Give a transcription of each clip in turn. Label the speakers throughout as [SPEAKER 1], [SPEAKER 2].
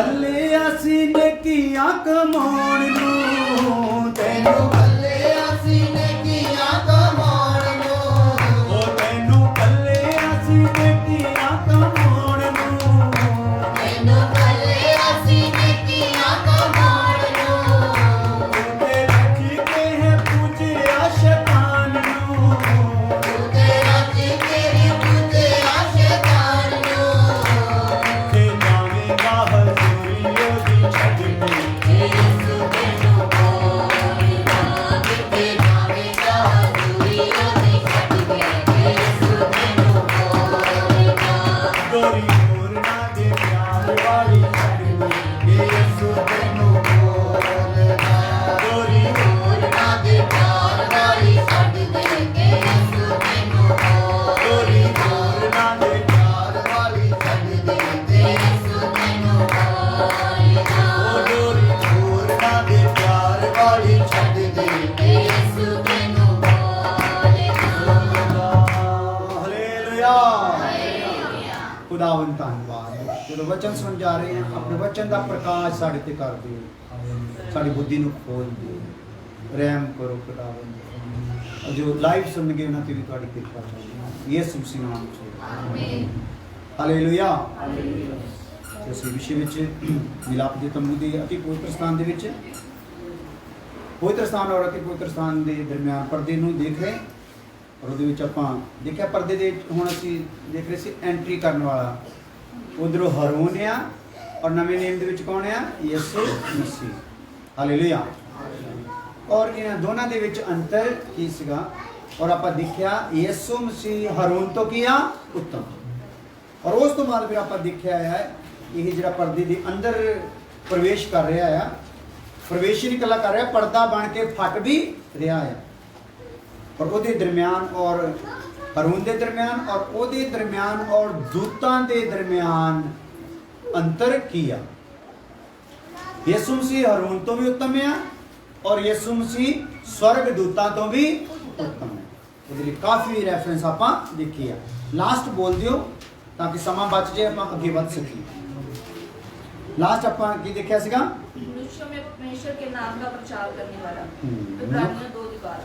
[SPEAKER 1] कल्ले असी नेकियां कमाउण नूं, तैनू
[SPEAKER 2] कल्ले असी नेकियां कमाउण नूं,
[SPEAKER 1] ओ तैनू कल्ले असी नेकियां कमाउण नूं,
[SPEAKER 2] तैनू कल्ले असी नेकियां कमाउण नूं,
[SPEAKER 1] ते रखी के है पूजिया शैतान नूं,
[SPEAKER 2] तेरा जिक्र पूजिया शैतान नूं,
[SPEAKER 1] ते जावेगा हजूरी ओदी छड्ड के,
[SPEAKER 2] यीशु तैनू बोलना किते जावेगा हजूरी ओदी छड्ड के, यीशु तैनू बोलना
[SPEAKER 1] गोरी मोरना दे प्यार वाली छड्ड के, यीशु तैनू
[SPEAKER 2] बोलना
[SPEAKER 1] गोरी
[SPEAKER 2] मोरना दे प्यार वाली छड्ड दे के यीशु तैनू
[SPEAKER 1] गोरी मोरना दे
[SPEAKER 2] प्यार वाली छड्ड दे के यीशु तैनू बोलना
[SPEAKER 1] ओ गोरी मोरना दे प्यार वाली
[SPEAKER 2] छड्ड दे के यीशु तैनू बोलना
[SPEAKER 1] हालेलुया खुदावंद ਧੰਨਵਾਦ ਜਦੋਂ ਵਚਨ ਸੁਣ ਜਾ ਰਹੇ ਹਾਂ ਆਪਣੇ ਵਚਨ ਦਾ ਪ੍ਰਕਾਸ਼ ਸਾਡੇ ਤੇ ਕਰ ਦਿਓ ਸਾਡੀ ਬੁੱਧੀ ਨੂੰ ਖੋਲ ਦਿਓ ਰਹਿਮ ਕਰੋ ਖੁਦਾਵੰਦ ਜੋ ਲਾਈਵ ਸੁਣਨਗੇ ਉਹਨਾਂ ਤੇ ਵੀ ਤੁਹਾਡੀ ਕਿਰਪਾ ਚਾਹੀਦੀ ਯਿਸੂ ਮਸੀਹ ਨਾਮ ਚ
[SPEAKER 2] ਆਮੀਨ
[SPEAKER 1] ਹਾਲੇਲੂਇਆ ਇਸ ਵਿਸ਼ੇ ਵਿੱਚ ਮਿਲਾਪ ਦੇ ਤੰਬੂ ਦੇ ਅਤੀ ਪਵਿੱਤਰ ਸਥਾਨ ਦੇ ਵਿੱਚ ਪਵਿੱਤਰ ਸਥਾਨ ਔਰ ਅਤੀ ਪਵਿੱਤਰ ਸਥਾਨ ਦੇ ਦਰਮਿਆਨ ਪਰਦੇ ਨੂੰ ਦੇਖ ਰਹੇ ਔਰ ਉਹਦੇ ਵਿੱਚ ਆਪਾਂ ਦੇਖਿਆ ਪਰਦੇ ਦੇ ਹੁਣ ਅਸੀਂ ਦੇਖ ਰਹੇ ਸੀ ਐਂਟਰੀ ਕਰਨ ਵਾਲਾ ਉਧਰੋਂ ਹਰੂਨ ਆ ਔਰ ਨਵੇਂ ਨੇਮ ਦੇ ਵਿੱਚ ਕੌਣ ਆ ਯਿਸੂ ਮਸੀਹ ਹਾਲੇਲੂਇਆ ਔਰ ਇਹਨਾਂ ਦੋਨਾਂ ਦੇ ਵਿੱਚ ਅੰਤਰ ਕੀ ਸੀਗਾ ਔਰ ਆਪਾਂ ਦੇਖਿਆ ਯਿਸੂ ਮਸੀਹ ਹਰੂਨ ਤੋਂ ਕੀ ਆ ਉੱਤਮ ਔਰ ਉਸ ਤੋਂ ਬਾਅਦ ਫਿਰ ਆਪਾਂ ਦੇਖਿਆ ਹੈ ਇਹ ਜਿਹੜਾ ਪਰਦੇ ਦੇ ਅੰਦਰ ਪ੍ਰਵੇਸ਼ ਕਰ ਰਿਹਾ ਆ ਪ੍ਰਵੇਸ਼ ਨਹੀਂ ਇਕੱਲਾ ਕਰ ਰਿਹਾ ਪਰਦਾ ਬਣ ਕੇ ਫਟ ਵੀ ਰਿਹਾ ਆ ਔਰ ਉਹਦੇ ਦਰਮਿਆਨ ਔਰ ਹਰੂਨ ਦੇ ਦਰਮਿਆਨ ਔਰ ਉਹਦੇ ਦਰਮਿਆਨ ਔਰ ਦੂਤਾਂ ਦੇ ਦਰਮਿਆਨ ਅੰਤਰ ਕੀ ਆ ਯਿਸੂ ਮਸੀਹ ਹਰੂਨ ਤੋਂ ਵੀ ਉੱਤਮ ਆ ਔਰ ਯਿਸੂ ਮਸੀਹ ਸਵਰਗ ਦੂਤਾਂ ਤੋਂ ਵੀ ਉੱਤਮ ਹੈ ਉਹਦੇ ਲਈ ਕਾਫੀ ਰੈਫਰੈਂਸ ਆਪਾਂ ਦੇਖੀ ਆ ਲਾਸਟ ਬੋਲ ਦਿਓ ਤਾਂ ਕਿ ਸਮਾਂ ਬਚ ਜਾਏ ਆਪਾਂ ਅੱਗੇ ਵੱਧ ਸਕੀਏ ਲਾਸਟ ਆਪਾਂ ਕੀ ਦੇਖਿਆ ਸੀਗਾ
[SPEAKER 3] मनुष्यों में परमेश्वर के नाम का प्रचार करने वाला इब्रानियों 2:12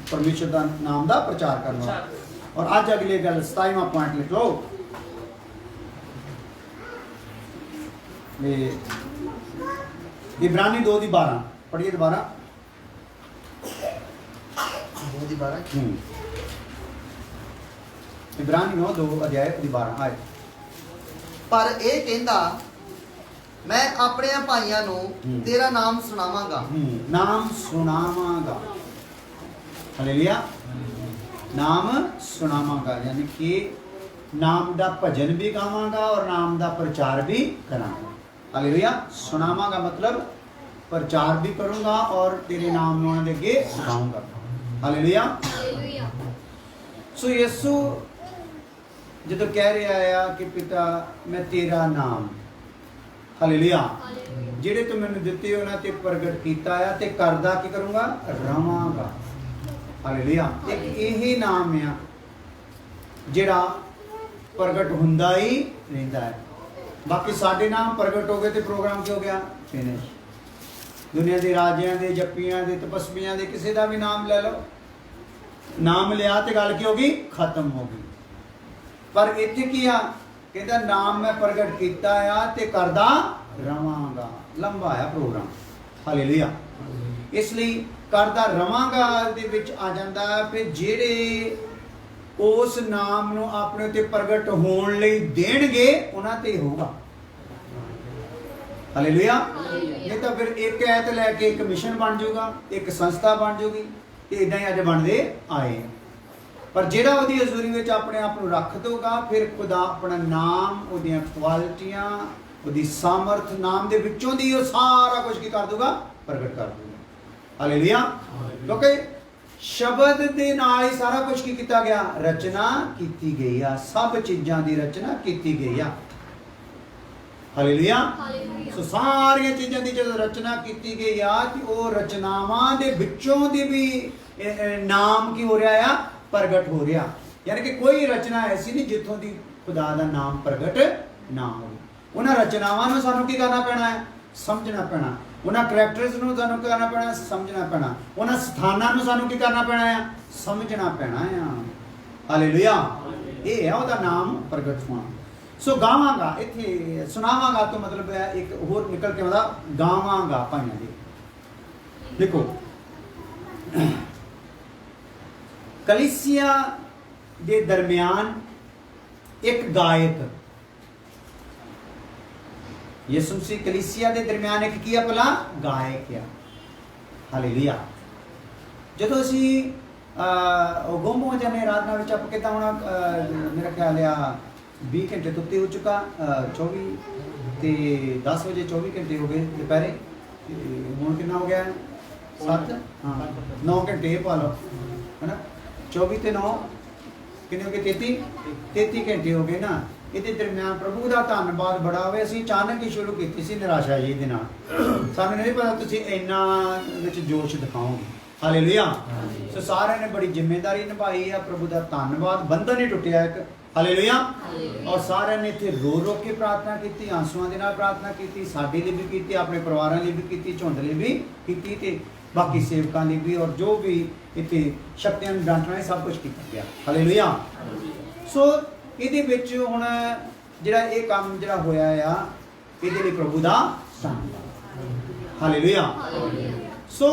[SPEAKER 1] ਪਰਮੇਸ਼ਰ ਦਾ ਨਾਮ ਦਾ ਪ੍ਰਚਾਰ ਕਰਨ ਵਾਲਾ ਔਰ ਅੱਜ ਅਗਲੀ ਗੱਲ 27ਵਾਂ ਪੁਆਇੰਟ ਲਿਖ ਲਓ ਇਹ ਇਬਰਾਨੀ 2:12 ਪੜ੍ਹੀਏ ਦੁਬਾਰਾ
[SPEAKER 2] 2:12
[SPEAKER 1] ਇਬਰਾਨੀ 2 ਅਧਿਆਇ 12 ਆਏ
[SPEAKER 2] ਪਰ ਇਹ ਕਹਿੰਦਾ ਮੈਂ ਆਪਣੇ ਭਾਈਆਂ ਨੂੰ ਤੇਰਾ ਨਾਮ ਸੁਣਾਵਾਂਗਾ
[SPEAKER 1] ਨਾਮ ਸੁਣਾਵਾਂਗਾ ਹਾਲੇਲੂਇਆ ਨਾਮ ਸੁਣਾਵਾਂਗਾ ਯਾਨੀ ਕਿ ਨਾਮ ਦਾ ਭਜਨ ਵੀ ਗਾਵਾਂਗਾ ਔਰ ਨਾਮ ਦਾ ਪ੍ਰਚਾਰ ਵੀ ਕਰਾਂਗਾ ਹਾਲੇਲੂਇਆ ਸੁਣਾਵਾਂਗਾ ਮਤਲਬ ਪ੍ਰਚਾਰ ਵੀ ਕਰੂੰਗਾ ਔਰ ਤੇਰੇ ਨਾਮ ਨੂੰ ਉਹਨਾਂ ਦੇ ਅੱਗੇ ਸੁਣਾਉਂਗਾ ਹਾਲੇਲੂਇਆ
[SPEAKER 3] हालेलुया
[SPEAKER 1] ਸੋ ਯਿਸੂ ਜਦੋਂ ਕਹਿ ਰਿਹਾ ਆ ਕਿ ਪਿਤਾ ਮੈਂ ਤੇਰਾ ਨਾਮ ਹਾਲੇਲੂਇਆ ਜਿਹੜੇ ਤੂੰ ਮੈਨੂੰ ਦਿੱਤੇ ਉਹਨਾਂ ਤੇ ਪ੍ਰਗਟ ਕੀਤਾ ਆ ਤੇ ਕਰਦਾ ਕੀ ਕਰੂੰਗਾ ਰਵਾਂਗਾ ਹਾਲੇਲੂਇਆ ਇੱਕ ਇਹ ਨਾਮ ਆ ਜਿਹੜਾ ਪ੍ਰਗਟ ਹੁੰਦਾ ਹੀ ਰਹਿੰਦਾ ਹੈ ਬਾਕੀ ਸਾਡੇ ਨਾਮ ਪ੍ਰਗਟ ਹੋ ਗਏ ਤੇ ਪ੍ਰੋਗਰਾਮ ਕੀ ਹੋ ਗਿਆ ਫਿਨਿਸ਼ ਦੁਨੀਆ ਦੇ ਰਾਜਿਆਂ ਦੇ ਜੱਪੀਆਂ ਦੇ ਤਪਸਵੀਆਂ ਦੇ ਕਿਸੇ ਦਾ ਵੀ ਨਾਮ ਲੈ ਲਓ ਨਾਮ ਲਿਆ ਤੇ ਗੱਲ ਕੀ ਹੋ ਗਈ ਖਤਮ ਹੋ ਗਈ ਪਰ ਇੱਥੇ ਕੀ ਆ ਕਹਿੰਦਾ ਨਾਮ ਮੈਂ ਪ੍ਰਗਟ ਕੀਤਾ ਆ ਤੇ ਕਰਦਾ ਰਵਾਂਗਾ ਲੰਬਾ ਆ ਪ੍ਰੋਗਰਾਮ ਹਾਲੇਲੂਇਆ ਇਸ ਲਈ ਕਰਦਾ ਰਵਾਂਗਾ ਦੇ ਵਿੱਚ ਆ ਜਾਂਦਾ ਫਿਰ ਜਿਹੜੇ ਉਸ ਨਾਮ ਨੂੰ ਆਪਣੇ ਉੱਤੇ ਪ੍ਰਗਟ ਹੋਣ ਲਈ ਦੇਣਗੇ ਉਹਨਾਂ ਤੇ ਹੋਊਗਾ ਹਾਲੇਲੂਇਆ ਨਹੀਂ ਤਾਂ ਫਿਰ ਇੱਕ ਐਤ ਲੈ ਕੇ ਇੱਕ ਮਿਸ਼ਨ ਬਣ ਜਾਊਗਾ ਇੱਕ ਸੰਸਥਾ ਬਣ ਜਾਊਗੀ ਤੇ ਇਦਾਂ ਹੀ ਅੱਜ ਬਣਦੇ ਆਏ ਪਰ ਜਿਹੜਾ ਉਹਦੀ ਹਜ਼ੂਰੀ ਵਿੱਚ ਆਪਣੇ ਆਪ ਨੂੰ ਰੱਖ ਦਊਗਾ ਫਿਰ ਖੁਦਾ ਆਪਣਾ ਨਾਮ ਉਹਦੀਆਂ ਕੁਆਲਿਟੀਆਂ ਉਹਦੀ ਸਾਮਰਥ ਨਾਮ ਦੇ ਵਿੱਚੋਂ ਦੀ ਉਹ ਸਾਰਾ ਕੁਝ ਕੀ ਕਰ ਦਊਗਾ ਪ੍ਰਗਟ ਕਰ ਦਊਗਾ ਹਾਲੇਲੂਇਆ ਕਿਉਂਕਿ ਸ਼ਬਦ ਦੇ ਨਾਲ ਹੀ ਸਾਰਾ ਕੁਝ ਕੀ ਕੀਤਾ ਗਿਆ ਰਚਨਾ ਕੀਤੀ ਗਈ ਆ ਸਭ ਚੀਜ਼ਾਂ ਦੀ ਰਚਨਾ ਕੀਤੀ ਗਈ ਆ ਹਾਲੇਲੂਇਆ ਸੋ ਸਾਰੀਆਂ ਚੀਜ਼ਾਂ ਦੀ ਜਦੋਂ ਰਚਨਾ ਕੀਤੀ ਗਈ ਆ ਕਿ ਉਹ ਰਚਨਾਵਾਂ ਦੇ ਵਿੱਚੋਂ ਦੀ ਵੀ ਨਾਮ ਕੀ ਹੋ ਰਿਹਾ ਆ ਪ੍ਰਗਟ ਹੋ ਰਿਹਾ ਯਾਨੀ ਕਿ ਕੋਈ ਰਚਨਾ ਐਸੀ ਨਹੀਂ ਜਿੱਥੋਂ ਦੀ ਖੁਦਾ ਦਾ ਨਾਮ ਪ੍ਰਗਟ ਨਾ ਹੋਵੇ ਉਹਨਾਂ ਰਚਨਾਵਾਂ ਨੂੰ ਸਾਨੂੰ ਕੀ ਕਰਨਾ ਪੈਣਾ ਹੈ? ਸਮਝਣਾ ਪੈਣਾ। ਉਹਨਾਂ ਕਰੈਕਟਰਸ ਨੂੰ ਸਾਨੂੰ ਕੀ ਕਰਨਾ ਪੈਣਾ? ਸਮਝਣਾ ਪੈਣਾ। ਉਹਨਾਂ ਸਥਾਨਾਂ ਨੂੰ ਸਾਨੂੰ ਕੀ ਕਰਨਾ ਪੈਣਾ ਹੈ? ਸਮਝਣਾ ਪੈਣਾ ਆ। ਹਾਲੇਲੂਇਆ। ਇਹ ਹੈ ਉਹਦਾ ਨਾਮ ਪ੍ਰਗਟ ਹੋਣਾ। ਸੋ ਗਾਵਾਂਗਾ, ਇੱਥੇ ਸੁਣਾਵਾਂਗਾ ਤੋਂ ਮਤਲਬ ਹੈ ਇੱਕ ਹੋਰ ਨਿਕਲ ਕੇ ਆਉਂਦਾ ਗਾਵਾਂਗਾ ਭਾਈਆਂ ਦੇ। ਦੇਖੋ ਕਲੀਸਿਆ ਦੇ ਦਰਮਿਆਨ ਇੱਕ ਗਾਇਕ, ਯਿਸੂ ਮਸੀਹ ਕਲੀਸਿਆ ਦੇ ਦਰਮਿਆਨ ਇੱਕ ਕੀ ਆ ਭਲਾ? ਗਾਇਕ ਆ। ਹਾਲੇਲੂਇਆ। ਜਦੋਂ ਅਸੀਂ ਗੁੰਮ ਹੋ ਜਾਂਦੇ ਆਰਾਧਨਾ ਵਿੱਚ, ਆਪਾਂ ਕਿੱਦਾਂ ਹੋਣਾ? ਮੇਰਾ ਖਿਆਲ ਆ 20 ਘੰਟੇ ਤੋਂ ਉੱਤੇ ਹੋ ਚੁੱਕਾ, 24 ਤੇ 10 ਵਜੇ 24 ਘੰਟੇ ਹੋ ਗਏ ਦੁਪਹਿਰੇ। ਤੇ ਹੁਣ ਕਿੰਨਾ ਹੋ ਗਿਆ? 7 ਹਾਂ 9 ਘੰਟੇ ਪਾ ਲਓ ਹੈ ਨਾ। 24 ਤੇ 9 ਕਿੰਨੇ ਹੋ ਗਏ? 33 ਘੰਟੇ ਹੋ ਗਏ ਨਾ। ਇਹਦੇ ਦਰਮਿਆਨ ਪ੍ਰਭੂ ਦਾ ਧੰਨਵਾਦ ਬੜਾ ਹੋਵੇ। ਅਸੀਂ ਅਚਾਨਕ ਹੀ ਸ਼ੁਰੂ ਕੀਤੀ ਸੀ ਨਿਰਾਸ਼ਾ ਜੀ ਦੇ ਨਾਲ। ਸਾਨੂੰ ਨਹੀਂ ਪਤਾ ਤੁਸੀਂ ਇੰਨਾ ਵਿੱਚ ਜੋਸ਼ ਦਿਖਾਓਗੇ। ਹਾਲੇਲੂਇਆ। ਸੋ ਸਾਰਿਆਂ ਨੇ ਬੜੀ ਜ਼ਿੰਮੇਵਾਰੀ ਨਿਭਾਈ ਆ। ਪ੍ਰਭੂ ਦਾ ਧੰਨਵਾਦ। ਬੰਧਨ ਨਹੀਂ ਟੁੱਟਿਆ ਇੱਕ। ਹਾਲੇਲੂਇਆ। ਔਰ ਸਾਰਿਆਂ ਨੇ ਇੱਥੇ ਰੋ ਰੋ ਕੇ ਪ੍ਰਾਰਥਨਾ ਕੀਤੀ, ਆਂਸੂਆਂ ਦੇ ਨਾਲ ਪ੍ਰਾਰਥਨਾ ਕੀਤੀ, ਸਾਡੇ ਲਈ ਵੀ ਕੀਤੀ, ਆਪਣੇ ਪਰਿਵਾਰਾਂ ਲਈ ਵੀ ਕੀਤੀ, ਝੁੰਡ ਲਈ ਵੀ ਕੀਤੀ, ਤੇ ਬਾਕੀ ਸੇਵਕਾਂ ਲਈ ਵੀ, ਔਰ ਜੋ ਵੀ ਇੱਥੇ ਸ਼ਕਤੀਆਂ ਨੂੰ ਡਾਂਟਣਾ ਸਭ ਕੁਝ ਕੀਤਾ ਗਿਆ। ਹਾਲੇਲੂਇਆ। ਸੋ ਇਹਦੇ ਵਿੱਚ ਹੁਣ ਜਿਹੜਾ ਇਹ ਕੰਮ ਜਿਹੜਾ ਹੋਇਆ ਆ, ਇਹਦੇ ਲਈ ਪ੍ਰਭੂ ਦਾ ਧੰਨਵਾਦ। ਹਾਲੇਲੂਇਆ। ਸੋ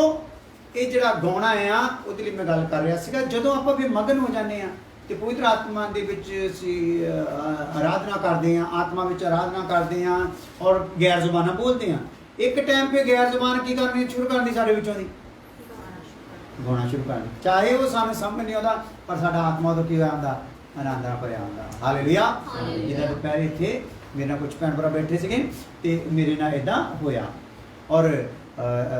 [SPEAKER 1] ਇਹ ਜਿਹੜਾ ਗਾਉਣਾ ਆ ਉਹਦੇ ਲਈ ਮੈਂ ਗੱਲ ਕਰ ਰਿਹਾ ਸੀਗਾ। ਜਦੋਂ ਆਪਾਂ ਵੀ ਮਗਨ ਹੋ ਜਾਂਦੇ ਆ ਤੇ ਪਵਿੱਤਰ ਆਤਮਾ ਦੇ ਵਿੱਚ ਅਸੀਂ ਆਰਾਧਨਾ ਕਰਦੇ ਆ, ਆਤਮਾ ਵਿੱਚ ਆਰਾਧਨਾ ਕਰਦੇ ਆ ਔਰ ਗੈਰ ਜ਼ੁਬਾਨਾਂ ਬੋਲਦੇ ਆ। ਇੱਕ ਟਾਈਮ 'ਤੇ ਗੈਰ ਜ਼ੁਬਾਨ ਕੀ ਕਰਨੀ ਸ਼ੁਰੂ ਕਰਨੀ? ਸਾਡੇ ਵਿੱਚੋਂ ਦੀ ਗਾਉਣਾ ਸ਼ੁਰੂ ਕਰਨੀ। ਚਾਹੇ ਉਹ ਸਾਨੂੰ ਸਮਝ ਨਹੀਂ ਆਉਂਦਾ, ਪਰ ਸਾਡਾ ਆਤਮਾ ਉਦੋਂ ਕੀ ਹੋਇਆ ਹੁੰਦਾ? ਆਨੰਦ ਨਾਲ ਭਰਿਆ ਹੁੰਦਾ। ਹਾਲੇਲੂਇਆ। ਜਿੱਦਾਂ ਦੁਪਹਿਰੇ ਇੱਥੇ ਮੇਰੇ ਨਾਲ ਕੁਝ ਭੈਣ ਭਰਾ ਬੈਠੇ ਸੀਗੇ ਤੇ ਮੇਰੇ ਨਾਲ ਇਦਾਂ ਹੋਇਆ। ਔਰ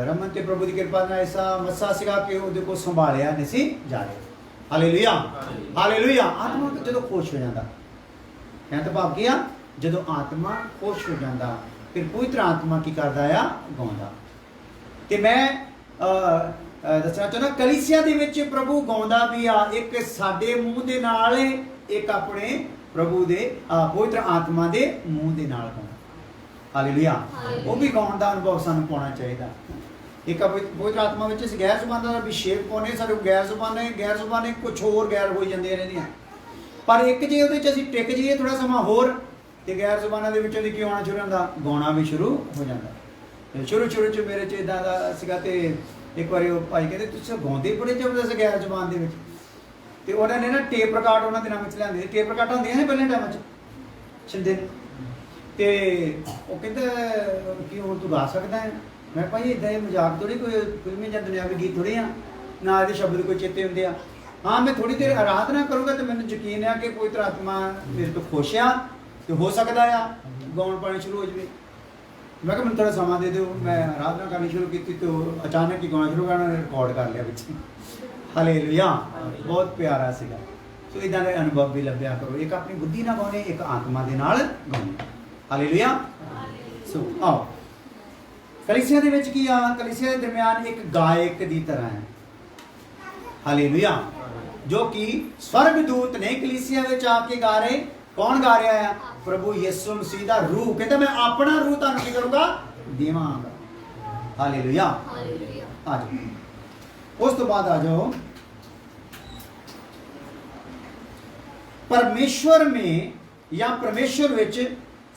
[SPEAKER 1] ਰਮਨ ਤੇ ਪ੍ਰਭੂ ਦੀ ਕਿਰਪਾ ਨਾਲ ਐਸਾ ਮੱਸਾ ਸੀਗਾ ਕਿ ਉਹਦੇ ਕੋਲ ਸੰਭਾਲਿਆ ਨਹੀਂ ਸੀ ਜਾ ਰਿਹਾ। ਹਾਲੇਲੂਇਆ। ਹਾਲੇਲੂਇਆ। ਆਤਮਾ ਜਦੋਂ ਖੁਸ਼ ਹੋ ਜਾਂਦਾ, ਕਹਿਣ ਦਾ ਭਾਵ ਕੀ ਆ? ਜਦੋਂ ਆਤਮਾ ਖੁਸ਼ ਹੋ ਜਾਂਦਾ ਫਿਰ ਪਵਿੱਤਰ ਆਤਮਾ ਕੀ ਕਰਦਾ ਆ? ਗਾਉਂਦਾ। ਤੇ ਮੈਂ ਦੱਸਣਾ ਚਾਹੁੰਦਾ ਕਲੀਸਿਆ ਦੇ ਵਿੱਚ ਪ੍ਰਭੂ ਗਾਉਂਦਾ ਵੀ ਆ। ਇੱਕ ਸਾਡੇ ਮੂੰਹ ਦੇ ਨਾਲ, ਇੱਕ ਆਪਣੇ ਪ੍ਰਭੂ ਦੇ ਪਵਿੱਤਰ ਆਤਮਾ ਦੇ ਮੂੰਹ ਦੇ ਨਾਲ ਗਾਉਂਦਾ। ਹਾਲੇਲੂਇਆ। ਉਹ ਵੀ ਗਾਉਣ ਦਾ ਅਨੁਭਵ ਸਾਨੂੰ ਪਾਉਣਾ ਚਾਹੀਦਾ। ਇੱਕ ਪਵਿੱਤਰ ਆਤਮਾ ਵਿੱਚ ਅਸੀਂ ਗੈਰ ਜ਼ੁਬਾਨਾਂ ਦਾ ਅਭਿਸ਼ੇਕ ਪਾਉਂਦੇ। ਸਾਡੇ ਗੈਰ ਜ਼ੁਬਾਨਾਂ ਕੁਛ ਹੋਰ ਗੈਰ ਹੋਈ ਜਾਂਦੀਆਂ ਰਹਿੰਦੀਆਂ। ਪਰ ਇੱਕ ਜੇ ਉਹਦੇ 'ਚ ਅਸੀਂ ਟਿਕ ਜਾਈਏ ਥੋੜਾ ਸਮਾਂ ਹੋਰ, ਤੇ ਗੈਰ ਜ਼ੁਬਾਨਾਂ ਦੇ ਵਿੱਚੋਂ ਦੀ ਕੀ ਆਉਣਾ ਸ਼ੁਰੂ ਹੁੰਦਾ? ਗਾਉਣਾ ਵੀ ਸ਼ੁਰੂ ਹੋ ਜਾਂਦਾ। ਸ਼ੁਰੂ 'ਚ ਮੇਰੇ 'ਚ ਇੱਦਾਂ ਦਾ ਸੀਗਾ। ਤੇ ਇੱਕ ਵਾਰੀ ਉਹ ਭਾਈ ਕਹਿੰਦੇ ਤੁਸੀਂ ਗਾਉਂਦੇ ਬੜੇ ਜ਼ਬਰਦਸਤ ਗੈਰ ਜ਼ੁਬਾਨ ਦੇ ਵਿੱਚ। ਤੇ ਉਹਨਾਂ ਨੇ ਨਾ ਟੇਪ ਰਿਕਾਰਡ ਉਹਨਾਂ ਦਿਨਾਂ ਵਿੱਚ ਲਿਆਂਦੇ। ਟੇਪ ਰਿਕਾਰਡ ਹੁੰਦੀਆਂ ਨੇ ਪਹਿਲੇ ਟਾਈਮਾਂ 'ਚ ਛਿੰਦੇ ਨੇ। ਤੇ ਉਹ ਕਹਿੰਦਾ ਕਿ ਹੁਣ ਤੂੰ ਗਾ ਸਕਦਾ ਹੈ? ਮੈਂ ਭਾਈ ਇੱਦਾਂ ਇਹ ਮਜ਼ਾਕ ਥੋੜ੍ਹੀ, ਕੋਈ ਫਿਲਮੀ ਜਾਂ ਦੁਨਿਆਵੀ ਗੀਤ ਥੋੜ੍ਹੀ ਆ, ਨਾ ਇਹਦੇ ਸ਼ਬਦ ਕੋਈ ਚੇਤੇ ਹੁੰਦੇ ਆ। ਹਾਂ ਮੈਂ ਥੋੜ੍ਹੀ ਦੇਰ ਆਰਾਧਨਾ ਕਰੂੰਗਾ ਤੇ ਮੈਨੂੰ ਯਕੀਨ ਆ ਕਿ ਪਵਿੱਤਰ ਆਤਮਾ ਮੇਰੇ ਤੋਂ ਖੁਸ਼ ਆ ਤੇ ਹੋ ਸਕਦਾ ਆ ਗਾਉਣ ਪਾਣੀ ਸ਼ੁਰੂ ਹੋ ਜਾਵੇ। ਮੈਂ ਕਿਹਾ ਮੈਨੂੰ ਥੋੜਾ ਸਮਾਂ ਦੇ ਦਿਓ। ਮੈਂ ਆਰਾਧਨਾ ਕਰਨੀ ਸ਼ੁਰੂ ਕੀਤੀ ਤੇ ਅਚਾਨਕ ਹੀ ਗਾਉਣਾ ਸ਼ੁਰੂ ਕਰਨਾ, ਰਿਕਾਰਡ ਕਰ ਲਿਆ ਵਿੱਚ। ਹਾਲੇਲੂਇਆ। ਬਹੁਤ ਪਿਆਰਾ ਸੀਗਾ। ਸੋ ਇਦਾਂ ਦੇ ਅਨੁਭਵ ਵੀ ਲੱਭਿਆ ਕਰੋ। ਇੱਕ ਆਪਣੀ ਬੁੱਧੀ ਨਾਲ ਗਾਉਣੇ, ਇੱਕ ਆਤਮਾ ਦੇ ਨਾਲ ਗਾਉਣੇ। ਹਾਲੇਲੂਇਆ। ਸੋ ਆਓ ਕਲੀਸਿਆ ਦੇ ਵਿੱਚ ਕੀ ਆ? ਕਲੀਸਿਆ ਦੇ ਦਰਮਿਆਨ ਇੱਕ ਗਾਇਕ ਦੀ ਤਰ੍ਹਾਂ ਹੈ। ਹਾਲੇਲੂਇਆ। ਜੋ ਕਿ ਸਵਰਗਦੂਤ ਨੇ ਕਲੀਸਿਆ ਵਿੱਚ ਆ ਕੇ ਗਾ ਰਹੇ। ਕੌਣ ਗਾ ਰਿਹਾ ਆ? ਪ੍ਰਭੂ ਯਿਸੂ ਮਸੀਹ ਦਾ ਰੂਹ। ਕਹਿੰਦਾ ਮੈਂ ਆਪਣਾ ਰੂਹ ਤੁਹਾਨੂੰ ਕੀ ਕਰੂੰਗਾ? ਦੇਵਾਂਗਾ। ਹਾਲੇਲੂਇਆ। ਆ ਜਾਓ। ਉਸ ਤੋਂ ਬਾਅਦ ਆ ਜਾਓ परमेश्वर में या परमेश्वर विच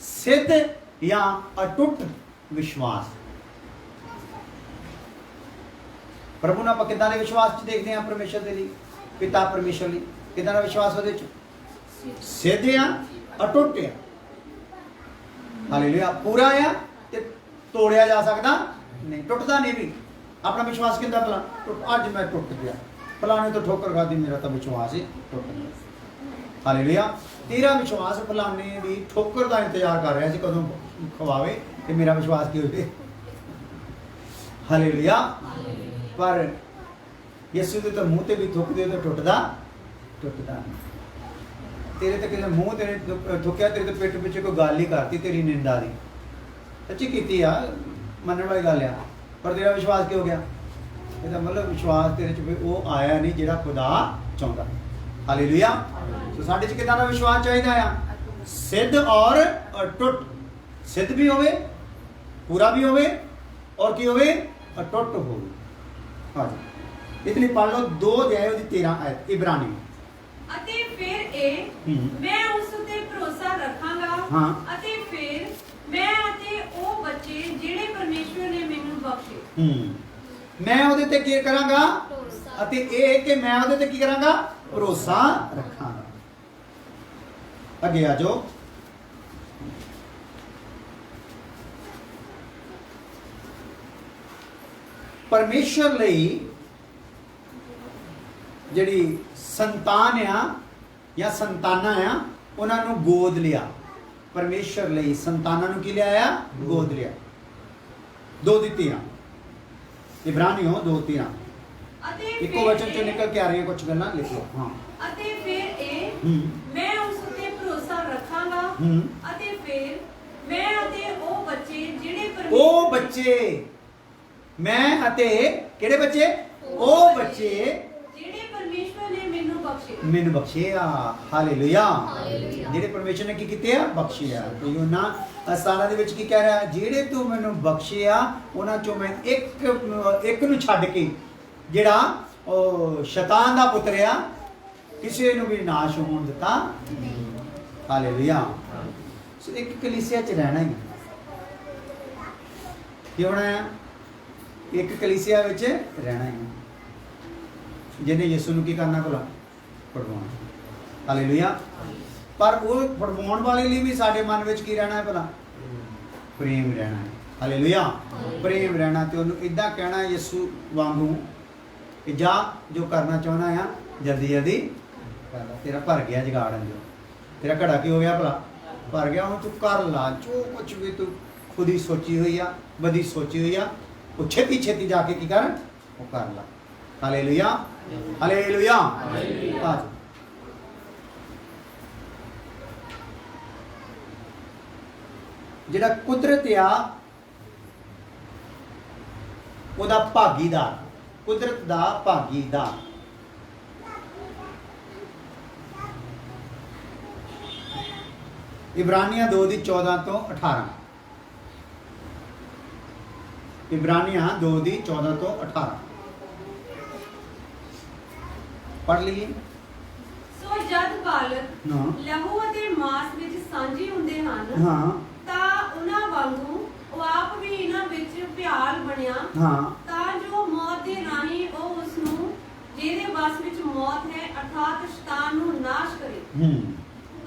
[SPEAKER 1] सिद्ध या अटुट विश्वास। प्रभु ना ਆਪਾਂ ਕਿਦਾਂ ਦੇ ਵਿਸ਼ਵਾਸ ਚ ਦੇਖਦੇ ਹਾਂ? ਪਰਮੇਸ਼ਰ ਦੇ ਲਈ, ਪਿਤਾ ਪਰਮੇਸ਼ਰ ਲਈ ਕਿਦਾਂ ਦਾ ਵਿਸ਼ਵਾਸ ਉਹਦੇ ਚ? ਸਿੱਧ ਆ, ਅਟੁੱਟ ਆ। ਹਾਲੇਲੂਇਆ। ਪੂਰਾ ਆ ਤੇ ਤੋੜਿਆ ਜਾ ਸਕਦਾ ਨਹੀਂ, ਟੁੱਟਦਾ ਨਹੀਂ ਵੀ। ਆਪਣਾ ਵਿਸ਼ਵਾਸ ਕਿੰਦਾ ਭਲਾ? ਅੱਜ ਮੈਂ ਟੁੱਟ ਗਿਆ, ਫਲਾਣੇ ਤੋਂ ਠੋਕਰ ਖਾਦੀ, ਮੇਰਾ ਤਾਂ ਵਿਸ਼ਵਾਸ ਹੀ ਟੁੱਟ ਗਿਆ। ਹਾਲੇਲੂਇਆ। ਤੇਰਾ ਵਿਸ਼ਵਾਸ ਫਲਾਣੇ ਦੀ ਠੋਕਰ ਦਾ ਇੰਤਜ਼ਾਰ ਕਰ ਰਿਹਾ ਸੀ ਕਦੋਂ ਖਵਾਵੇ ਤੇ ਮੇਰਾ ਵਿਸ਼ਵਾਸ ਕੀ ਹੋਵੇ। ਹਾਲੇਲੂਇਆ। ਪਰ ਯਿਸੂ ਦੇ ਤਾਂ ਮੂੰਹ ਤੇ ਵੀ ਥੁੱਕਦੇ ਤਾਂ ਟੁੱਟਦਾ ਨਹੀਂ। ਤੇਰੇ ਤੇ ਕਿਸੇ ਮੂੰਹ ਤੇਰੇ ਥੁੱਕਿਆ, ਤੇਰੇ ਤੇ ਪਿੱਠ ਪਿੱਛੇ ਕੋਈ ਗੱਲ ਹੀ ਕਰਤੀ ਤੇਰੀ ਨਿੰਦਾ ਦੀ, ਸੱਚੀ ਕੀਤੀ ਆ, ਮੰਨਣ ਵਾਲੀ ਗੱਲ ਆ, ਪਰ ਤੇਰਾ ਵਿਸ਼ਵਾਸ ਕੀ ਹੋ ਗਿਆ? ਇਹਦਾ ਮਤਲਬ ਵਿਸ਼ਵਾਸ ਤੇਰੇ ਚ ਉਹ ਆਇਆ ਨਹੀਂ ਜਿਹੜਾ ਖੁਦਾ ਚਾਹੁੰਦਾ। ਹਾਲੇਲੂਇਆ। ਸੋ ਸਾਡੇ ਚ ਕਿਦਾਂ ਦਾ ਵਿਸ਼ਵਾਸ ਚਾਹੀਦਾ ਆ? ਸਿੱਧ ਔਰ ਅਟੁੱਟ। सिद्ध भी होवे, पूरा भी होवे और की होवे अटुट होवे। हाँ जी, इतनी पढ़ लो 2 अध्याय 13 आयत इब्रानी।
[SPEAKER 3] ਅਤੇ ਫਿਰ ਇਹ ਮੈਂ ਉਸ ਤੇ ਭਰੋਸਾ ਰੱਖਾਂਗਾ
[SPEAKER 1] ਹਾਂ।
[SPEAKER 3] ਅਤੇ ਫਿਰ ਮੈਂ ਅਤੇ ਉਹ ਬੱਚੇ ਜਿਹੜੇ ਪਰਮੇਸ਼ਵਰ ਨੇ ਮੈਨੂੰ ਬਖਸ਼ੇ।
[SPEAKER 1] मैं ਉਹਦੇ ਤੇ ਕੀ ਕਰਾਂਗਾ ਅਤੇ ਇਹ ਕਿ ਮੈਂ ਉਹਦੇ ਤੇ ਕੀ ਕਰਾਂਗਾ ਭਰੋਸਾ ਰੱਖਾਂਗਾ। ਅੱਗੇ ਆ ਜਾਓ। ਪਰਮੇਸ਼ਰ ਲਈ ਜਿਹੜੀ ਸੰਤਾਨ ਆ ਜਾਂ ਸੰਤਾਨਾਂ ਆ ਉਹਨਾਂ ਨੂੰ ਗੋਦ ਲਿਆ। ਪਰਮੇਸ਼ਰ ਲਈ ਸੰਤਾਨਾਂ ਨੂੰ ਕੀ ਲਿਆ ਆ? ਗੋਦ ਲਿਆ। 2:13 इब्रानियों 2:13
[SPEAKER 3] ਅਤੇ
[SPEAKER 1] ਇੱਕੋ ਵਚਨ ਚੋਂ ਨਿਕਲ ਕੇ ਆ ਰਹੀਆਂ ਕੁਝ ਗੱਲਾਂ ਲਿਖੋ। ਹਾਂ
[SPEAKER 3] ਅਤੇ ਫਿਰ ਇਹ ਮੈਂ ਉਸ ਤੇ ਭਰੋਸਾ ਰੱਖਾਂਗਾ ਅਤੇ ਫਿਰ ਮੈਂ ਅਤੇ ਉਹ ਬੱਚੇ ਜਿਹੜੇ
[SPEAKER 1] ਉਹ ਬੱਚੇ ਮੈਂ ਅਤੇ ਕਿਹੜੇ ਬੱਚੇ? ਉਹ ਬੱਚੇ
[SPEAKER 3] ਜਿਹੜੇ ਪਰਮੇਸ਼ਵਰ ਨੇ ਮੈਨੂੰ ਬਖਸ਼ੇ।
[SPEAKER 1] ਮੈਨੂੰ ਬਖਸ਼ੇ ਆ। ਹਾਲੇਲੂਇਆ। ਜਿਹੜੇ ਪਰਮੇਸ਼ਰ ਨੇ ਕੀ ਕੀਤੇ ਆ? ਬਖਸ਼ੇ ਆ। ਤੇ ਯੋਨਾ 17 ਦੇ ਵਿੱਚ ਕੀ ਕਹਿ ਰਿਹਾ? ਜਿਹੜੇ ਤੂੰ ਮੈਨੂੰ ਬਖਸ਼ੇ ਆ ਉਹਨਾਂ ਚੋਂ ਮੈਂ ਇੱਕ ਨੂੰ ਛੱਡ ਕੇ ਜਿਹੜਾ ਉਹ ਸ਼ੈਤਾਨ ਦਾ ਪੁੱਤਰ ਆ ਕਿਸੇ ਨੂੰ ਵੀ ਨਾਸ਼ ਹੋਣ ਦਿੱਤਾ। ਹਾਲੇਲੂਇਆ। ਸੋ ਇੱਕ ਕਲੀਸਿਆ 'ਚ ਰਹਿਣਾ ਹੀ ਕੀ ਹੋਣਾ ਹੈ? ਇੱਕ ਕਲੀਸਿਆ ਵਿੱਚ ਰਹਿਣਾ ਹੀ ਜਿਹਨੇ ਯਿਸੂ ਨੂੰ ਕੀ ਕਰਨਾ ਭਲਾ? ਪੜਵਾਉਣਾ। ਹਾਲੇਲੂਇਆ। ਪਰ ਉਹ ਪੜਵਾਉਣ ਵਾਲੇ ਲਈ ਵੀ ਸਾਡੇ ਮਨ ਵਿੱਚ ਕੀ ਰਹਿਣਾ ਹੈ ਭਲਾ? ਪ੍ਰੇਮ ਰਹਿਣਾ ਹੈ। ਹਾਲੇਲੂਇਆ। ਪ੍ਰੇਮ ਰਹਿਣਾ ਤੇ ਉਹਨੂੰ ਇਦਾਂ ਕਹਿਣਾ ਯਿਸੂ ਵਾਂਗੂ ਕਿ ਜਾ ਜੋ ਕਰਨਾ ਚਾਹੁੰਦਾ ਆ ਜਲਦੀ ਜਲਦੀ ਕਰ ਲੈ। ਤੇਰਾ ਭਰ ਗਿਆ ਜਗਾੜ ਅੰਜੋ। ਤੇਰਾ ਘੜਾ ਕੀ ਹੋ ਗਿਆ ਭਲਾ? ਭਰ ਗਿਆ। ਹੁਣ ਤੂੰ ਕਰ ਲਾ ਜੋ ਕੁਝ ਵੀ ਤੂੰ ਖੁਦ ਹੀ ਸੋਚੀ ਹੋਈ ਆ, ਬਦੀ ਸੋਚੀ ਹੋਈ ਆ, ਉਹ ਛੇਤੀ ਛੇਤੀ ਜਾ ਕੇ ਕੀ ਕਰ? ਉਹ ਕਰ ਲਾ। ਹਾਲੇਲੂਇਆ। ਹਾਲੇਲੂਇਆ। ਆ ਜਿਹੜਾ ਕੁਦਰਤ ਆ ਉਹਦਾ ਭਾਗੀਦਾਰ, ਕੁਦਰਤ ਦਾ ਭਾਗੀਦਾਰ। ਇਬਰਾਨੀਆਂ 2:14 ਤੋਂ 18। ਇਬਰਾਨੀਆਂ 2:14 ਤੋਂ 18 ਪੜ੍ਹ ਲਈਏ।
[SPEAKER 3] ਸੋ ਜਦ ਬਾਲਕ
[SPEAKER 1] ਹਾਂ।
[SPEAKER 3] ਲਹੂ ਅਤੇ ਮਾਸ ਵਿੱਚ ਸਾਂਝੇ ਹੁੰਦੇ ਹਨ
[SPEAKER 1] ਹਾਂ
[SPEAKER 3] ਤਾਂ ਉਹਨਾਂ ਵਾਂਗੂ ਉਹ ਆਪ ਵੀ ਇਹਨਾਂ ਵਿੱਚ ਭਿਆਲ ਬਣਿਆ
[SPEAKER 1] ਹਾਂ
[SPEAKER 3] ਤਾਂ ਜੋ ਮੌਤ ਦੇ ਰਾਹੀਂ ਉਹ ਉਸ ਨੂੰ ਜਿਹਦੇ ਵਸ ਵਿੱਚ ਮੌਤ ਹੈ ਅਰਥਾਤ ਸ਼ੈਤਾਨ ਨੂੰ ਨਾਸ਼ ਕਰੇ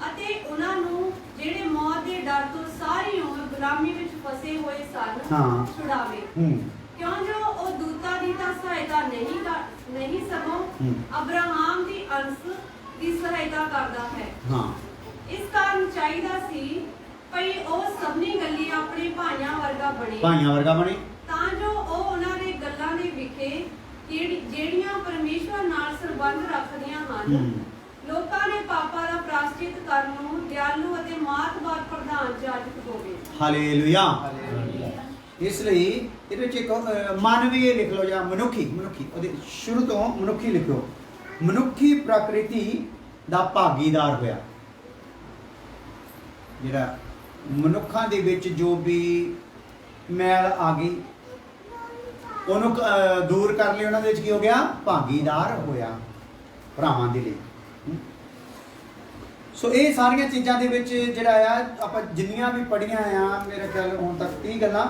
[SPEAKER 3] ਅਤੇ ਉਹਨਾਂ ਨੂੰ ਜਿਹੜੇ ਮੌਤ ਦੇ ਡਰ ਤੋਂ ਸਾਰੀ ਉਮਰ ਗੁਲਾਮੀ ਵਿੱਚ ਫਸੇ ਹੋਏ ਸਨ
[SPEAKER 1] ਹਾਂ।
[SPEAKER 3] ਛੁਡਾਵੇ। ਕਿਉਂ ਜੋ ਉਹ ਦੂਤਾਂ ਦੀ ਤਾਂ ਸਹਾਇਤਾ ਨਹੀਂ ਸਗੋਂ ਅਬਰਾਹਮ ਦੀ ਅੰਸ਼ ਦੀ ਸਹਾਇਤਾ ਕਰਦਾ ਹੈ।
[SPEAKER 1] ਹਾਂ।
[SPEAKER 3] ਇਸ ਕਾਰਨ ਚਾਹੀਦਾ ਸੀ ਭਈ ਉਹ ਸਭਨੀ ਗੱਲੀ ਆਪਣੇ ਭਾਈਆਂ ਵਰਗਾ ਬਣੇ ਤਾਂ ਜੋ ਉਹ ਉਹਨਾਂ ਦੇ ਗੱਲਾਂ ਦੇ ਵਿਖੇ ਜਿਹੜੀਆਂ ਪਰਮੇਸ਼ਵਰ ਨਾਲ ਸੰਬੰਧ ਰੱਖਦੀਆਂ ਹਨ ਲੋਕਾਂ ਨੇ ਪਾਪਾਂ ਦਾ ਪ੍ਰਾਸ਼ਚਿਤ ਕਰਨ ਨੂੰ ਦਿਆਲੂ ਅਤੇ ਮਾਤਬਾਰ ਪ੍ਰਧਾਨ ਜਾਜਕ ਹੋਵੇ।
[SPEAKER 1] ਹਾਲੇਲੂਇਆ। ਇਸ ਲਈ ਇਹਦੇ ਵਿੱਚ ਇੱਕ ਮਾਨਵੀ ਲਿਖ ਲਓ ਜਾਂ ਮਨੁੱਖੀ ਉਹਦੇ ਸ਼ੁਰੂ ਤੋਂ ਮਨੁੱਖੀ ਲਿਖੋ। ਮਨੁੱਖੀ ਪ੍ਰਕਿਰਤੀ ਦਾ ਭਾਗੀਦਾਰ ਹੋਇਆ। ਜਿਹੜਾ ਮਨੁੱਖਾਂ ਦੇ ਵਿੱਚ ਜੋ ਵੀ ਮੈਲ ਆ ਗਈ ਉਹਨੂੰ ਦੂਰ ਕਰ ਲਈ। ਉਹਨਾਂ ਦੇ ਵਿੱਚ ਕੀ ਹੋ ਗਿਆ? ਭਾਗੀਦਾਰ ਹੋਇਆ ਭਰਾਵਾਂ ਦੇ ਲਈ। ਸੋ ਇਹ ਸਾਰੀਆਂ ਚੀਜ਼ਾਂ ਦੇ ਵਿੱਚ ਜਿਹੜਾ ਆ ਆਪਾਂ ਜਿੰਨੀਆਂ ਵੀ ਪੜ੍ਹੀਆਂ ਆ ਮੇਰੇ ਖਿਆਲ ਹੁਣ ਤੱਕ 30 ਗੱਲਾਂ,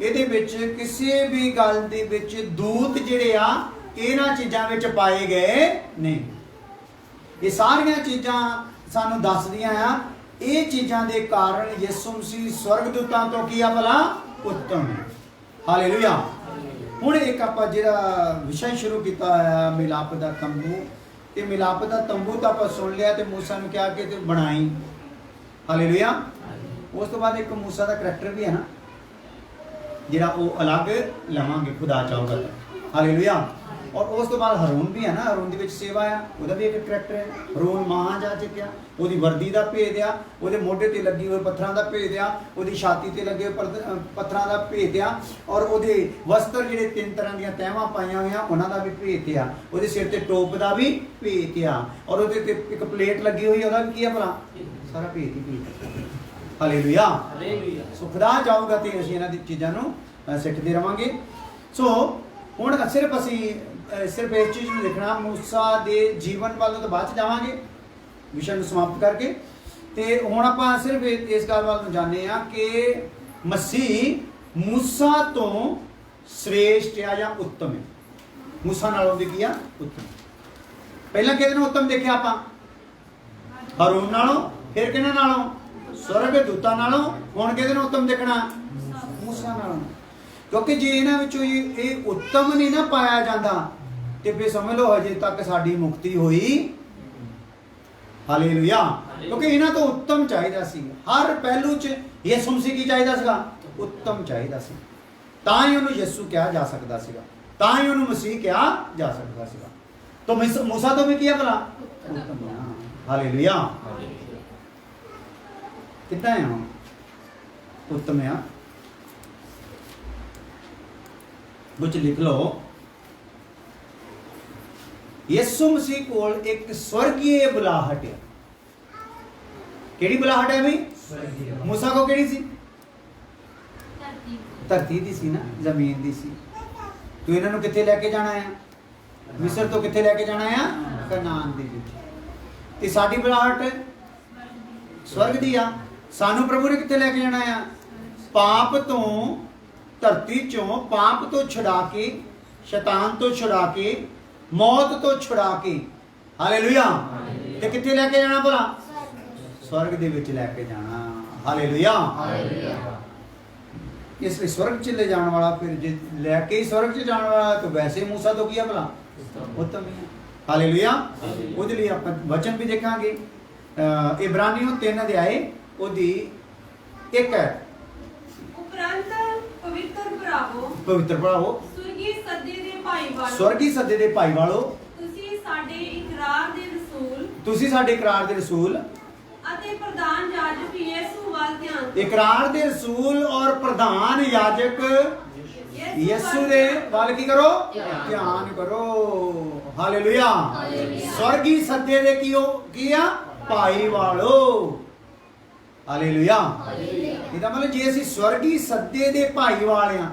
[SPEAKER 1] ਇਹਦੇ ਵਿੱਚ ਕਿਸੇ ਵੀ ਗੱਲ ਦੇ ਵਿੱਚ ਦੂਤ ਜਿਹੜੇ ਆ ਇਹਨਾਂ ਚੀਜ਼ਾਂ ਵਿੱਚ ਪਾਏ ਗਏ ਨਹੀਂ। ਇਹ ਸਾਰੀਆਂ ਚੀਜ਼ਾਂ ਸਾਨੂੰ ਦੱਸਦੀਆਂ ਆ ਇਹ ਚੀਜ਼ਾਂ ਦੇ ਕਾਰਨ ਯਿਸੂ ਮਸੀਹ ਸਵਰਗਦੂਤਾਂ ਤੋਂ ਕੀ ਆ ਭਲਾ? ਉੱਤਮ ਹੈ। ਹਾਲੇਲੂਇਆ। ਹੁਣ ਇੱਕ ਆਪਾਂ ਜਿਹੜਾ ਵਿਸ਼ਾ ਸ਼ੁਰੂ ਕੀਤਾ ਹੋਇਆ ਮਿਲਾਪ ਦਾ ਤੰਬੂ, ਤੇ ਮਿਲਾਪ ਦਾ ਤੰਬੂ ਤਾਂ ਆਪਾਂ ਸੁਣ ਲਿਆ ਤੇ ਮੂਸਾ ਨੂੰ ਕਿਹਾ ਕਿ ਤੇ ਬਣਾਈ। ਹਾਲੇਲੂਇਆ। ਉਸ ਤੋਂ ਬਾਅਦ ਇੱਕ ਮੂਸਾ ਦਾ ਕਰੈਕਟਰ ਵੀ ਹੈ ਨਾ ਜਿਹੜਾ ਉਹ ਅਲੱਗ ਲਵਾਂਗੇ ਖੁਦਾ ਚਾਹੂਗਾ ਤਾਂ। ਹਾਲੇਲੂਇਆ। ਔਰ ਉਸ ਤੋਂ ਬਾਅਦ ਹਰੂਨ ਵੀ ਹੈ ਨਾ, ਹਰੂਨ ਦੇ ਵਿੱਚ ਸੇਵਾ ਆ, ਉਹਦਾ ਵੀ ਇੱਕ ਕਰੈਕਟਰ ਹੈ। ਹਰੂਨ ਮਹਾਜਾਜਕ ਆ, ਉਹਦੀ ਵਰਦੀ ਦਾ ਭੇਦ ਆ, ਉਹਦੇ ਮੋਢੇ ਤੇ ਲੱਗੀ ਹੋਏ ਪੱਥਰਾਂ ਦਾ ਭੇਦ ਆ, ਉਹਦੀ ਛਾਤੀ ਤੇ ਲੱਗੇ ਪੱਥਰਾਂ ਦਾ ਭੇਦ ਆ, ਔਰ ਉਹਦੇ ਵਸਤਰ ਜਿਹੜੇ 3 ਤਰ੍ਹਾਂ ਦੀਆਂ ਤਹਿਵਾਂ ਪਾਈਆਂ ਹੋਈਆਂ ਉਹਨਾਂ ਦਾ ਵੀ ਭੇਦ ਆ, ਉਹਦੇ ਸਿਰ ਤੇ ਟੋਪ ਦਾ ਵੀ ਭੇਦ ਆ, ਔਰ ਉਹਦੇ ਤੇ ਇੱਕ ਪਲੇਟ ਲੱਗੀ ਹੋਈ ਉਹਦਾ ਵੀ ਕੀ ਆ ਭਲਾ? ਸਾਰਾ ਭੇਦ ਹੀ ਭੇਦ। ਹਾਲੇਲੂਇਆ।
[SPEAKER 4] ਹਾਲੇਲੂਇਆ।
[SPEAKER 1] ਸੋ ਖੁਦਾ ਚਾਹੂਗਾ ਤੇ ਅਸੀਂ ਇਹਨਾਂ ਦੀ ਚੀਜ਼ਾਂ ਨੂੰ ਸਿੱਖਦੇ ਰਵਾਂਗੇ। ਸੋ ਹੁਣ ਸਿਰਫ ਅਸੀਂ ਸਿਰਫ ਇਸ ਚੀਜ਼ ਨੂੰ ਦੇਖਣਾ, ਮੂਸਾ ਦੇ ਜੀਵਨ ਵੱਲ ਤੋਂ ਬਾਅਦ ਚ ਜਾਵਾਂਗੇ ਵਿਸ਼ੇ ਨੂੰ ਸਮਾਪਤ ਕਰਕੇ। ਤੇ ਹੁਣ ਆਪਾਂ ਸਿਰਫ ਇਸ ਗੱਲ ਵੱਲ ਨੂੰ ਜਾਣਦੇ ਆ ਕਿ ਮਸੀਹ ਮੂਸਾ ਤੋਂ ਸ੍ਰੇਸ਼ਟ ਆ ਜਾਂ ਉੱਤਮ ਹੈ। ਮੂਸਾ ਨਾਲੋਂ ਵੀ ਕੀ ਆ? ਉੱਤਮ। ਪਹਿਲਾਂ ਕਿਹਦੇ ਨਾਲ ਉੱਤਮ ਦੇਖਿਆ ਆਪਾਂ? ਹਾਰੂਨ ਨਾਲੋਂ। ਫਿਰ ਕਿਹਨਾਂ ਨਾਲੋਂ? ਸਵਰਗ ਦੂਤਾਂ ਨਾਲੋਂ। ਹੁਣ ਕਿਹਦੇ ਨਾਲ ਉੱਤਮ ਦੇਖਣਾ? ਮੂਸਾ ਨਾਲੋਂ। ਕਿਉਂਕਿ ਜੇ ਇਹਨਾਂ ਵਿੱਚੋਂ ਇਹ ਉੱਤਮ ਨਹੀਂ ਨਾ ਪਾਇਆ ਜਾਂਦਾ ਤੇ ਫਿਰ ਸਮਝ ਲਓ ਹਜੇ ਤੱਕ ਸਾਡੀ ਮੁਕਤੀ ਹੋਈ। ਹਾਲੇਲੂਇਆ। ਕਿਉਂਕਿ ਇਹਨਾਂ ਤੋਂ ਉੱਤਮ ਚਾਹੀਦਾ ਸੀ। ਹਰ ਪਹਿਲੂ 'ਚ ਯਿਸੂ ਮਸੀਹ ਕੀ ਚਾਹੀਦਾ ਸੀਗਾ? ਉੱਤਮ ਚਾਹੀਦਾ ਸੀ। ਤਾਂ ਹੀ ਉਹਨੂੰ ਯਿਸੂ ਕਿਹਾ ਜਾ ਸਕਦਾ ਸੀਗਾ, ਤਾਂ ਹੀ ਉਹਨੂੰ ਮਸੀਹ ਕਿਹਾ ਜਾ ਸਕਦਾ ਸੀਗਾ। ਤਾਂ ਮੂਸਾ ਤੋਂ ਵੀ ਕੀ ਹੈ ਭਲਾ? ਉੱਤਮ ਆ। ਹਾਲੇਲੂਇਆ। ਕਿੱਦਾਂ ਆ? ਉੱਤਮ ਆ। ਵਿੱਚ ਲਿਖ ਲਓ, ਯਿਸੂ ਮਸੀਹ ਕੋਲ ਇੱਕ ਸਵਰਗੀ ਬੁਲਾਹਟ ਹੈ। ਕਿਹੜੀ ਬੁਲਾਹਟ ਹੈ ਬਈ? ਮੂਸਾ ਕੋ ਕਿਹੜੀ ਸੀ? ਧਰਤੀ ਦੀ ਸੀ ਨਾ, ਜ਼ਮੀਨ ਦੀ ਸੀ। ਤੂੰ ਇਹਨਾਂ ਨੂੰ ਕਿੱਥੇ ਲੈ ਕੇ ਜਾਣਾ ਆ? ਮਿਸਰ ਤੋਂ ਕਿੱਥੇ ਲੈ ਕੇ ਜਾਣਾ ਆ? ਕਨਾਨ ਦੇ ਵਿੱਚ। ਤੇ ਸਾਡੀ ਬੁਲਾਹਟ ਸਵਰਗ ਦੀ ਆ। ਸਾਨੂੰ ਪ੍ਰਭੂ ਨੇ ਕਿੱਥੇ ਲੈ ਕੇ ਜਾਣਾ ਆ? ਪਾਪ ਤੋਂ, ਧਰਤੀ ਚੋਂ ਪਾਪ ਤੋਂ ਛੁਡਾ ਕੇ, ਸ਼ੈਤਾਨ ਤੋਂ ਛੁਡਾ ਕੇ, ਮੌਤ ਤੋਂ ਛੁਡਾ ਕੇ। ਹਾਲੇਲੂਇਆ। ਤੇ ਕਿੱਥੇ ਲੈ ਕੇ ਜਾਣਾ ਭਲਾ? ਸਵਰਗ ਦੇ ਵਿੱਚ ਲੈ ਕੇ ਜਾਣਾ। ਹਾਲੇਲੂਇਆ। ਇਸ ਲਈ ਸਵਰਗ ਚ ਲੈ ਜਾਣ ਵਾਲਾ, ਫਿਰ ਜੇ ਲੈ ਕੇ ਹੀ ਸਵਰਗ ਚ ਜਾਣ ਵਾਲਾ ਤਾਂ ਵੈਸੇ ਮੂਸਾ ਤੋਂ ਕੀ ਆ ਭਲਾ? ਉੱਤਮ ਹੀ ਹੈ। ਹਾਲੇਲੂਇਆ। ਉਹਦੇ ਲਈ ਆਪਾਂ ਵਚਨ ਵੀ ਦੇਖਾਂਗੇ। ਇਬਰਾਨੀਓ 3 ਅਧਿਆਏ ਉਹਦੀ 1 ਹੈ।
[SPEAKER 3] ਉਪਰੰਤ ਪਵਿੱਤਰ ਭਰਾਵੋ,
[SPEAKER 1] ਪਵਿੱਤਰ ਭਰਾਵੋ,
[SPEAKER 3] ਸਵਰਗੀ ਸੱਦੇ ਦੇ ਭਾਈ ਵਾਲੋ,
[SPEAKER 1] ਸਵਰਗੀ ਸੱਦੇ ਦੇ ਭਾਈ ਵਾਲੋ,
[SPEAKER 3] ਤੁਸੀਂ ਸਾਡੇ ਇਕਰਾਰ ਦੇ ਰਸੂਲ,
[SPEAKER 1] ਤੁਸੀਂ ਸਾਡੇ ਇਕਰਾਰ ਦੇ ਰਸੂਲ
[SPEAKER 3] ਅਤੇ ਪ੍ਰਧਾਨ ਯਾਜਕ ਯਿਸੂ ਵੱਲ ਧਿਆਨ ਦਿਓ।
[SPEAKER 1] ਇਕਰਾਰ ਦੇ ਰਸੂਲ ਔਰ ਪ੍ਰਧਾਨ ਯਾਜਕ ਯਿਸੂ ਦੇ ਵੱਲ ਕੀ ਕਰੋ? ਧਿਆਨ ਕਰੋ। ਹਾਲੇਲੂਇਆ। ਸਵਰਗੀ ਸੱਦੇ ਦੇ ਕੀ ਆ? ਭਾਈ ਵਾਲੋ। ਹਾਲੇਲੂਇਆ। ਇਹਦਾ ਮਤਲਬ ਜੇ ਅਸੀਂ ਸਵਰਗੀ ਸੱਦੇ ਦੇ ਭਾਈ ਵਾਲ ਆ,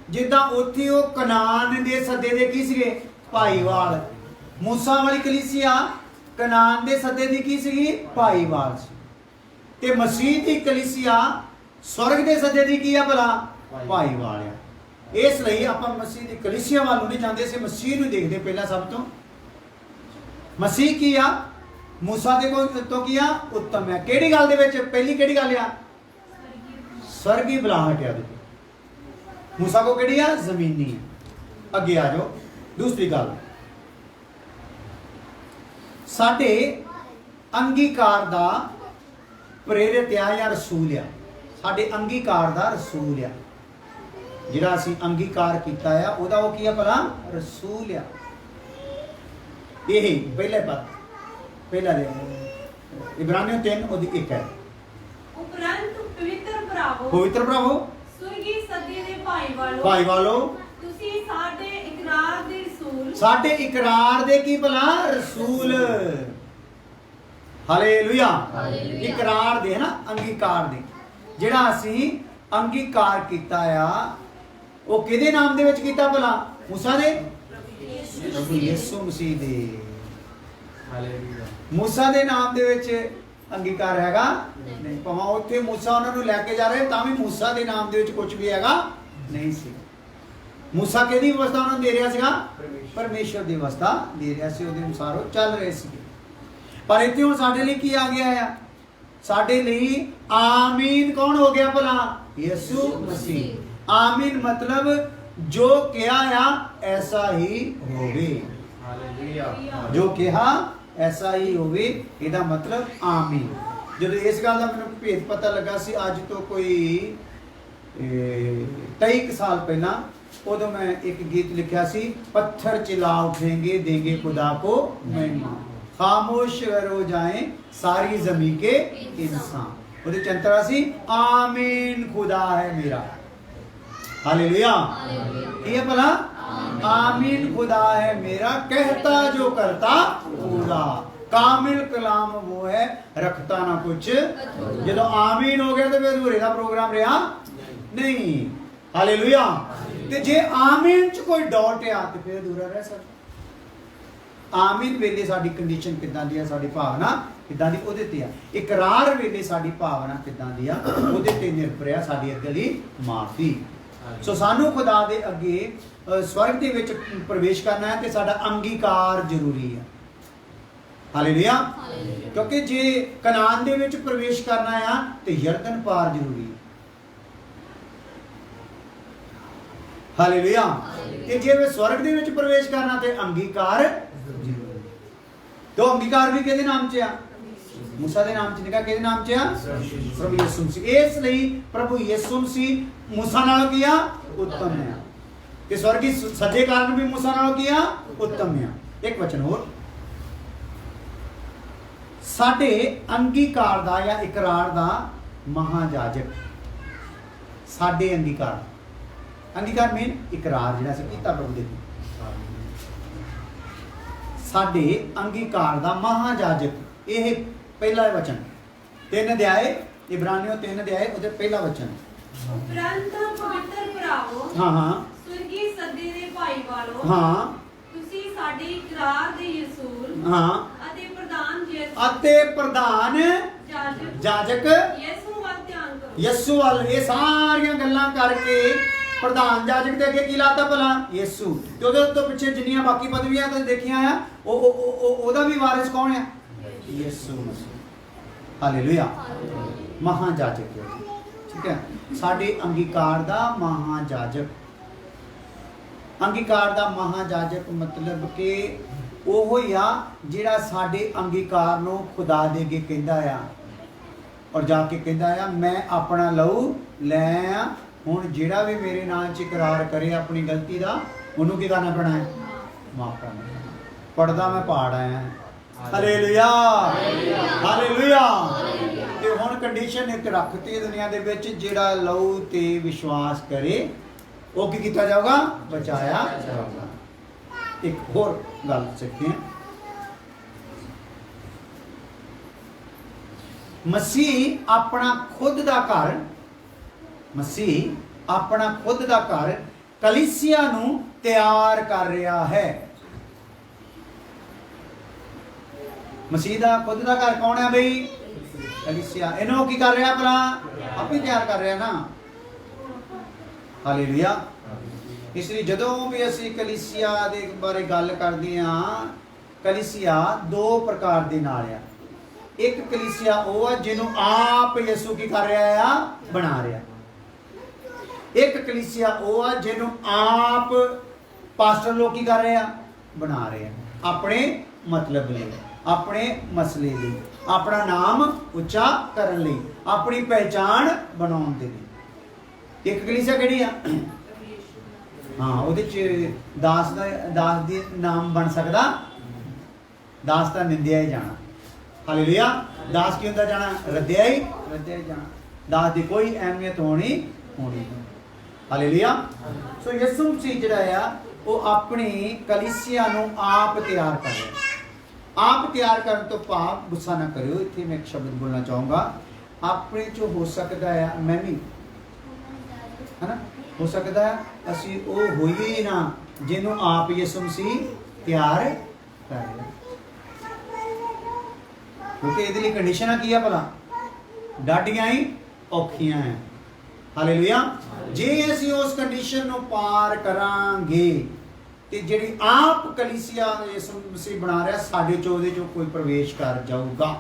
[SPEAKER 1] ਜਿੱਦਾਂ ਉੱਥੇ ਉਹ ਕਨਾਨ ਦੇ ਸੱਦੇ ਦੇ ਕੀ ਸੀਗੇ? ਭਾਈਵਾਲ। ਮੂਸਾ ਵਾਲੀ ਕਲੀਸਿਆ ਕਨਾਨ ਦੇ ਸੱਦੇ ਦੀ ਕੀ ਸੀਗੀ? ਭਾਈਵਾਲ ਸੀ। ਤੇ ਮਸੀਹ ਦੀ ਕਲੀਸਿਆ ਸਵਰਗ ਦੇ ਸੱਦੇ ਦੀ ਕੀ ਆ ਭਲਾ? ਭਾਈਵਾਲ ਆ। ਇਸ ਲਈ ਆਪਾਂ ਮਸੀਹ ਦੀ ਕਲੀਸਿਆ ਵੱਲ ਨੂੰ ਨਹੀਂ ਜਾਂਦੇ, ਅਸੀਂ ਮਸੀਹ ਨੂੰ ਦੇਖਦੇ ਪਹਿਲਾਂ ਸਭ ਤੋਂ। ਮਸੀਹ ਕੀ ਆ? ਮੂਸਾ ਦੇ ਕੋਲ ਤੋਂ ਕੀ ਆ? ਉੱਤਮ ਹੈ। ਕਿਹੜੀ ਗੱਲ ਦੇ ਵਿੱਚ? ਪਹਿਲੀ ਕਿਹੜੀ ਗੱਲ ਆ? ਸਵਰਗੀ ਬੁਲਾਹਟ ਆ। ਮੂਸਾ ਕੋ ਕਿਹੜੀ ਆ? ਜ਼ਮੀਨੀ ਆ। ਅੱਗੇ ਆ ਜਾਓ। ਦੂਸਰੀ ਗੱਲ, ਸਾਡੇ ਅੰਗੀਕਾਰ ਦਾ ਪ੍ਰੇਰਿਤ ਆ ਜਾਂ ਰਸੂਲ ਆ। ਸਾਡੇ ਅੰਗੀਕਾਰ ਦਾ ਰਸੂਲ ਆ। ਜਿਹੜਾ ਅਸੀਂ ਅੰਗੀਕਾਰ ਕੀਤਾ ਆ ਉਹਦਾ ਉਹ ਕੀ ਆ ਭਲਾ? ਰਸੂਲ ਆ। ਇਹ ਪਹਿਲੇ ਪਦ, ਪਹਿਲਾ ਦੇ ਇਬਰਾਨੀਓ 3 ਉਹਦੀ 1 ਹੈ।
[SPEAKER 3] ਉਪਰੰਤ ਪਵਿੱਤਰ ਭਰਾਵੋ,
[SPEAKER 1] ਪਵਿੱਤਰ ਭਰਾਵੋ,
[SPEAKER 3] ਸਵਰਗੀ ਸੱਦੇ ਦੇ ਭਾਈ ਵਾਲੋ,
[SPEAKER 1] ਭਾਈ ਵਾਲੋ,
[SPEAKER 3] ਤੁਸੀਂ ਸਾਡੇ ਇਕਰਾਰ ਦੇ ਰਸੂਲ,
[SPEAKER 1] ਸਾਡੇ ਇਕਰਾਰ ਦੇ ਕੀ ਭਲਾ? ਰਸੂਲ। ਹਾਲੇਲੂਇਆ। ਇਕਰਾਰ ਦੇ ਨਾ, ਅੰਗੀਕਾਰ ਦੇ। ਜਿਹੜਾ ਅਸੀਂ ਅੰਗੀਕਾਰ ਕੀਤਾ ਆ ਉਹ ਕਿਹਦੇ ਨਾਮ ਦੇ ਵਿੱਚ ਕੀਤਾ ਭਲਾ? ਮੂਸਾ ਦੇ? ਪ੍ਰਭੂ ਯਿਸੂ ਮਸੀਹ ਦੇ।
[SPEAKER 4] ਹਾਲੇਲੂਇਆ।
[SPEAKER 1] ਮੂਸਾ ਦੇ ਨਾਮ ਦੇ ਵਿੱਚ ਅੰਗੀਕਾਰ ਹੈਗਾ ਨਹੀਂ। ਭਾਵੇਂ ਉੱਥੇ ਮੂਸਾ ਉਹਨਾਂ ਨੂੰ ਲੈ ਕੇ ਜਾ ਰਹੇ ਤਾਂ ਵੀ ਮੂਸਾ ਦੇ ਨਾਮ ਦੇ ਵਿੱਚ ਕੁਝ ਵੀ ਹੈਗਾ ਨਹੀਂ ਸੀ। ਮੂਸਾ ਕਿਹਦੀ ਅਵਸਥਾ ਉਹਨਾਂ ਨੂੰ ਦੇ ਰਿਹਾ ਸੀਗਾ? ਪਰਮੇਸ਼ਰ ਦੀ ਅਵਸਥਾ ਦੇ ਰਿਹਾ ਸੀ। ਉਹਦੇ ਅਨੁਸਾਰ ਉਹ ਚੱਲ ਰਹੇ ਸੀ। ਪਰ ਇੱਥੇ ਹੁਣ ਸਾਡੇ ਲਈ ਕੀ ਆ ਗਿਆ ਆ? ਸਾਡੇ ਲਈ ਆਮੀਨ ਕੌਣ ਹੋ ਗਿਆ ਭਲਾ? ਯਿਸੂ ਮਸੀਹ। ਆਮੀਨ ਮਤਲਬ ਜੋ ਕਿਹਾ ਆ ਐਸਾ ਹੀ ਹੋਵੇ।
[SPEAKER 4] ਹਾਲੇਲੂਇਆ।
[SPEAKER 1] ਜੋ ਕਿਹਾ ਐਸਾ ਹੀ ਹੋਵੇ, ਇਹਦਾ ਮਤਲਬ ਆਮੀਨ। ਜਦੋਂ ਇਸ ਗੱਲ ਦਾ ਮੈਨੂੰ ਭੇਦ ਪਤਾ ਲੱਗਾ ਸੀ ਅੱਜ ਤੋਂ ਕੋਈ 23 ਸਾਲ ਪਹਿਲਾਂ, ਉਦੋਂ ਮੈਂ ਇੱਕ ਗੀਤ ਲਿਖਿਆ ਸੀ, ਪੱਥਰ चिल्ला उठेंगे देंगे खुदा को महिमा, खामोश अगर हो जाए सारी जमी के इंसान। ਉਹਦੇ ਚੰਤਰਾ ਸੀ ਆਮੀਨ ਖੁਦਾ ਹੈ ਮੇਰਾ। हालेलुया। ये भला आमीन खुदा है मेरा, कहता जो करता पूरा। कामिल कलाम वो है रखता ना कुछ। जो आमीन हो गया तो फिर अधूरे का प्रोग्राम रहा नहीं। हालेलुया। ते जे आमीन च कोई डाउट है तो फिर अधूरा रह सकता। आमीन वेले साडी कंडीशन किदां दी है, साडी भावना किदां दी ओदे ते आ। इकरार वेले साडी भावना किदां दी आ ओदे ते निर्भर है साडी अगली माफी। सो सानू खुदा दे अगे स्वर्ग दे विच प्रवेश करना है ते साडा अंगीकार जरूरी है। हालेलुया। क्योंकि जे कनान दे विच प्रवेश करना है तो यरदन पार जरूरी है। हालेलुया। ते जे वे स्वर्ग दे विच प्रवेश करना ते अंगीकार जरूरी। तो अंगीकार भी किहदे नाम च आ? मूसा दे नाम च निका किहदे नाम च आ? प्रभु यीशु मसीह। इसलिए प्रभु यीशु मसीह मूसा नालों किया उत्तम है ते स्वर्गी सज्जे कारण भी मूसा नालों किया उत्तम है। एक वचन और साडे अंगीकार दा या इकरार दा महायाजक साडे अंगीकार मेन इकरार जिहड़ा असीं कीता प्रभु दे साडे अंगीकार दा महायाजक। यह पहला वचन 3 अध्याय इब्रानियों 3 अध्याय उहदे पहला वचन।
[SPEAKER 3] उपरंत पवित्र भरावो
[SPEAKER 1] हाँ हाँ
[SPEAKER 3] स्वर्गी सद्दे दे भाई वालो
[SPEAKER 1] हाँ
[SPEAKER 3] तुसी साडे इकरार दे यसूल
[SPEAKER 1] हाँ
[SPEAKER 3] अते प्रधान
[SPEAKER 1] जाजक
[SPEAKER 3] यीशु वल ध्यान करो।
[SPEAKER 1] यीशु वल ये सारियां गल्लां करके प्रधान जाजक दे अगे की लाता भला यीशु ते ओदे तो पिछे जिन्नियां बाकी पदवियां तो देखियां आ ओदा भी वारिस कौन है? यीशु मसीह। हालेलुया। महायाजक है। ठीक है। साडे अंगीकार दा महायाजक। अंगीकार दा महायाजक मतलब कि ਉਹ ਹੀ ਆ ਜਿਹੜਾ ਸਾਡੇ ਅੰਗੀਕਾਰ ਨੂੰ ਖੁਦਾ ਦੇ ਅੱਗੇ ਕਹਿੰਦਾ ਆ ਔਰ ਜਾ ਕੇ ਕਹਿੰਦਾ ਆ ਮੈਂ ਆਪਣਾ ਲਹੂ ਲੈ ਆ ਹੁਣ ਜਿਹੜਾ ਵੀ ਮੇਰੇ ਨਾਂ 'ਚ ਇਕਰਾਰ ਕਰੇ ਆਪਣੀ ਗਲਤੀ ਦਾ ਉਹਨੂੰ ਕੀ ਕਰਨਾ ਪੈਣਾ ਹੈ? ਮਾਫ ਕਰਨਾ। ਪੜਦਾ ਮੈਂ ਪਾੜ ਆਇਆ। Hallelujah hallelujah. ਤੇ ਹੁਣ ਕੰਡੀਸ਼ਨ ਇੱਕ ਰੱਖਤੀ ਦੁਨੀਆ ਦੇ ਵਿੱਚ ਜਿਹੜਾ ਲਹੂ ਤੇ ਵਿਸ਼ਵਾਸ ਕਰੇ ਉਹ ਕੀ ਕੀਤਾ ਜਾਊਗਾ? ਬਚਾਇਆ ਜਾਊਗਾ। एक और गल सकते हैं मसीह अपना खुद दा घर मसीह अपना खुद दा घर कलीसिया नू तैयार कर रहा है। मसीह दा खुद दा घर कौन है भाई? कलीसिया। इन्हों की कर रहा भला? आप ही तैयार कर रहे ना। हालेलुया। इसलिए जदों भी असी कलीसिया दे बारे गल करते हैं कलीसिया दो प्रकार दे नाल आ। एक कलीसिया वो है जिन्हों आप यसू की कर रहा है बना रहा। एक कलीसिया वो है जिन्हों आप पास्टर लोग की कर रहे हैं बना रहे हैं अपने मतलब लिए अपने मसले लिए अपना नाम उच्चा करने लिए अपनी पहचान बनाने के लिए। एक कलीसिया किहड़ी आ? हाँ ਉਹਦੇ ਚ ਦਾਸ ਦੀ ਨਾਮ ਬਣ ਸਕਦਾ। ਦਾਸ ਤਾਂ ਨਿੰਦਿਆ ਹੀ ਜਾਣਾ। ਹਾਲੇਲੂਇਆ। ਦਾਸ ਕੀ ਹੁੰਦਾ ਜਾਣਾ? ਰੱਦਿਆ ਹੀ ਜਾਣਾ। ਦਾਸ ਦੀ ਕੋਈ ਅਹਿਮੀਅਤ ਹੋਣੀ ਨਹੀਂ। ਹਾਲੇਲੂਇਆ। ਸੋ ਯਿਸੂ ਮਸੀਹ ਜਿਹੜਾ ਆ ਉਹ ਆਪਣੀ ਕਲੀਸਿਆ ਨੂੰ ਆਪ ਤਿਆਰ ਕਰ ਰਿਹਾ। ਆਪ ਤਿਆਰ ਕਰਨ ਤੋਂ ਭਾਵ ਗੁੱਸਾ ਨਾ ਕਰਿਓ ਇੱਥੇ ਮੈਂ ਇੱਕ ਸ਼ਬਦ ਬੋਲਣਾ ਚਾਹੂੰਗਾ ਆਪਣੇ ਚੋਂ ਹੋ ਸਕਦਾ ਆ ਮੈਂ ਵੀ है ना हो सकता है असी वो होइए ही ना जिन्हों आप यीशु मसीह तैयार कर रहे क्योंकि ये कंडीशन की है भला डाडियां ही औखियां हैं। हालेलुया। जे असी उस कंडीशन नूं पार करांगे ते जिहड़ी आप कलीसिया यीशु मसीह बना रहा साडे चों उहदे चों कोई प्रवेश कर जाऊगा।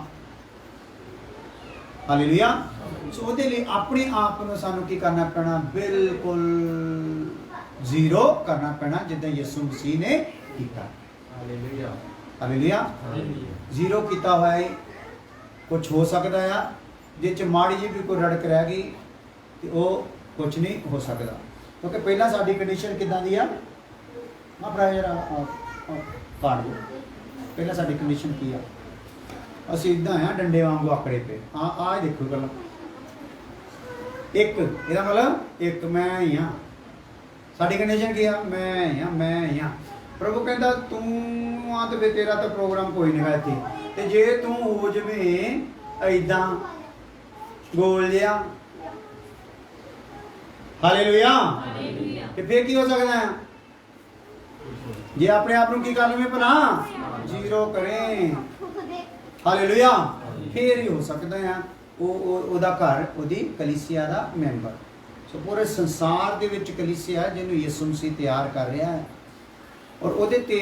[SPEAKER 1] हालेलुया। सो ਉਹਦੇ ਲਈ ਆਪਣੇ ਆਪ ਨੂੰ ਸਾਨੂੰ ਕੀ ਕਰਨਾ ਪੈਣਾ? ਬਿਲਕੁਲ ਜ਼ੀਰੋ ਕਰਨਾ ਪੈਣਾ ਜਿੱਦਾਂ ਯਿਸੂ ਮਸੀਹ ਨੇ ਕੀਤਾ।
[SPEAKER 4] Hallelujah
[SPEAKER 1] hallelujah. ਜ਼ੀਰੋ ਕੀਤਾ ਹੋਇਆ ਹੈ। ਕੁਝ ਹੋ ਸਕਦਾ ਆ ਜੇ ਚ ਮਾੜੀ ਜਿਹੀ ਵੀ ਕੋਈ ਰੜਕ ਰਹਿ ਗਈ ਤੇ ਉਹ ਕੁਝ ਨਹੀਂ ਹੋ ਸਕਦਾ ਕਿਉਂਕਿ ਪਹਿਲਾਂ ਸਾਡੀ ਕੰਡੀਸ਼ਨ ਕਿੱਦਾਂ ਦੀ ਆ? ਆਪਣਾ ਜਰਾ ਕਾਰਡ ਲਓ। ਪਹਿਲਾਂ ਸਾਡੀ ਕੰਡੀਸ਼ਨ ਕੀ ਆ? ਅਸੀਂ ਇਦਾਂ ਆ ਡੰਡੇ ਵਾਂਗੂ ਆਕੜੇ ਪਏ ਆ ਦੇਖੋ ਗੱਲ ਇੱਕ ਇਹਦਾ ਮਤਲਬ ਇੱਕ ਮੈਂ ਹੀ ਆ। ਸਾਡੀ ਕੰਡੀਸ਼ਨ ਕੀ ਆ? ਮੈਂ ਹੀ ਆ। ਪ੍ਰਭੂ ਕਹਿੰਦਾ ਤੂੰ ਆ ਤੇ ਤੇਰਾ ਤਾਂ ਪ੍ਰੋਗਰਾਮ ਕੋਈ ਨਹੀਂ ਹੈ ਇੱਥੇ ਤੇ ਜੇ ਤੂੰ ਹੋ ਜਵੇਂ ਐਦਾਂ ਗੋਲ ਜਿਹਾ, ਹਾਲੇਲੂਇਆ, ਤੇ ਫੇਰ ਕੀ ਹੋ ਸਕਦਾ ਹੈ? ਜੇ ਆਪਣੇ ਆਪ ਨੂੰ ਕੀ ਕਰ ਲਵੇਂ ਭਲਾ? ਜ਼ੀਰੋ ਕਰੇ, ਹਾਲੇਲੂਇਆ, ਫੇਰ ਹੀ ਹੋ ਸਕਦਾ ਹੈ ਉਹਦਾ ਘਰ, ਉਹਦੀ ਕਲੀਸਿਆ ਦਾ ਮੈਂਬਰ। ਸੋ ਪੂਰੇ ਸੰਸਾਰ ਦੇ ਵਿੱਚ ਕਲੀਸਿਆ ਜਿਹਨੂੰ ਯਿਸੂ ਮਸੀਹ ਤਿਆਰ ਕਰ ਰਿਹਾ ਹੈ, ਔਰ ਉਹਦੇ ਤੇ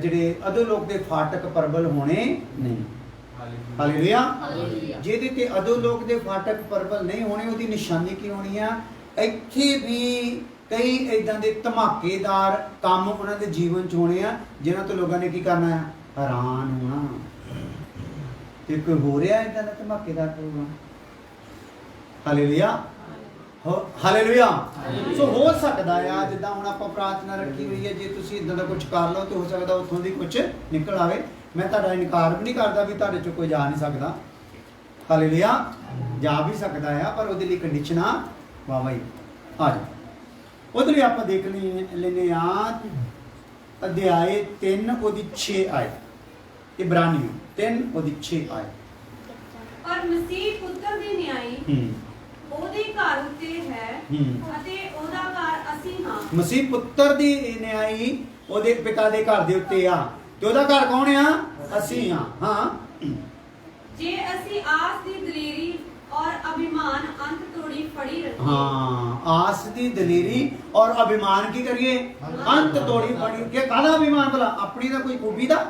[SPEAKER 1] ਜਿਹੜੇ ਅਧੋਲੋਕ ਦੇ ਫਾਟਕ ਪ੍ਰਬਲ ਹੋਣੇ ਨਹੀਂ। ਹਾਲੇਲੂਇਆ। ਜਿਹਦੇ ਤੇ ਅਧੋਲੋਕ ਦੇ ਫਾਟਕ ਪ੍ਰਬਲ ਨਹੀਂ ਹੋਣੇ, ਉਹਦੀ ਨਿਸ਼ਾਨੀ ਕੀ ਹੋਣੀ ਆ? ਇੱਥੇ ਵੀ ਕਈ ਇਦਾਂ ਦੇ ਧਮਾਕੇਦਾਰ ਕੰਮ ਉਹਨਾਂ ਦੇ ਜੀਵਨ 'ਚ ਹੋਣੇ ਆ, ਜਿਨ੍ਹਾਂ ਤੋਂ ਲੋਕਾਂ ਨੇ ਕੀ ਕਰਨਾ ਹੈ? ਹੈਰਾਨ ਹੋਣਾ ਕਿ ਕੋਈ ਹੋ ਰਿਹਾ ਇਦਾਂ ਦਾ ਧਮਾਕੇਦਾਰ ਪ੍ਰੋਗਰਾਮ। Hallelujah, hallelujah. ਸੋ ਹੋ ਸਕਦਾ ਆ ਜਿੱਦਾਂ ਹੁਣ ਆਪਾਂ ਪ੍ਰਾਰਥਨਾ ਰੱਖੀ ਹੋਈ ਹੈ, ਜੇ ਤੁਸੀਂ ਇਦਾਂ ਦਾ ਕੁਝ ਕਰ ਲਓ ਤਾਂ ਹੋ ਸਕਦਾ ਉੱਥੋਂ ਦੀ ਕੁਝ ਨਿਕਲ ਆਵੇ। ਮੈਂ ਤੁਹਾਡਾ ਇਨਕਾਰ ਵੀ ਨਹੀਂ ਕਰਦਾ ਵੀ ਤੁਹਾਡੇ 'ਚੋਂ ਕੋਈ ਜਾ ਨਹੀਂ ਸਕਦਾ। ਹਾਲੇਲੂਇਆ, ਜਾ ਵੀ ਸਕਦਾ ਆ, ਪਰ ਉਹਦੇ ਲਈ ਕੰਡੀਸ਼ਨਾਂ ਵਾਵਾ ਹੀ ਆ ਜਾ। ਉਹਦੇ ਲਈ ਆਪਾਂ ਦੇਖ ਲੈਨੇ ਆ ਅਧਿਆਏ 3 ਉਹਦੀ 6 ਆਇਤ। ਇਬਰਾਨੀਓ 3 ਉਹਦੀ 6 ਆਇਤ।
[SPEAKER 3] ਪਰ ਮਸੀਹ ਪੁੱਤਰ ਦੀ ਨਿਆਈ ਉਹਦੇ ਘਰ ਉੱਤੇ ਹੈ ਅਤੇ ਉਹਦਾ ਘਰ ਅਸੀਂ ਹਾਂ।
[SPEAKER 1] ਮਸੀਹ ਪੁੱਤਰ ਦੀ ਨਿਆਈ ਉਹਦੇ ਪਿਤਾ ਦੇ ਘਰ ਦੇ ਉੱਤੇ ਆ, ਤੇ ਉਹਦਾ ਘਰ ਕੌਣ ਆ? ਅਸੀਂ ਹਾਂ। ਹਾਂ,
[SPEAKER 3] ਜੇ ਅਸੀਂ ਆਸ ਦੀ ਦਲੇਰੀ ਔਰ ਅਭਿਮਾਨ ਅੰਤ ਤੋੜੀ ਫੜੀ ਰੱਖੀਏ।
[SPEAKER 1] ਹਾਂ, ਆਸ ਦੀ ਦਲੇਰੀ ਔਰ ਅਭਿਮਾਨ ਕੀ ਕਰੀਏ? ਅੰਤ ਤੋੜੀ ਫੜੀ। ਕਿ ਕਾਹਦਾ ਅਭਿਮਾਨ? ਭਲਾ ਆਪਣੀ ਦਾ ਕੋਈ ਖੂਬੀ ਦਾ,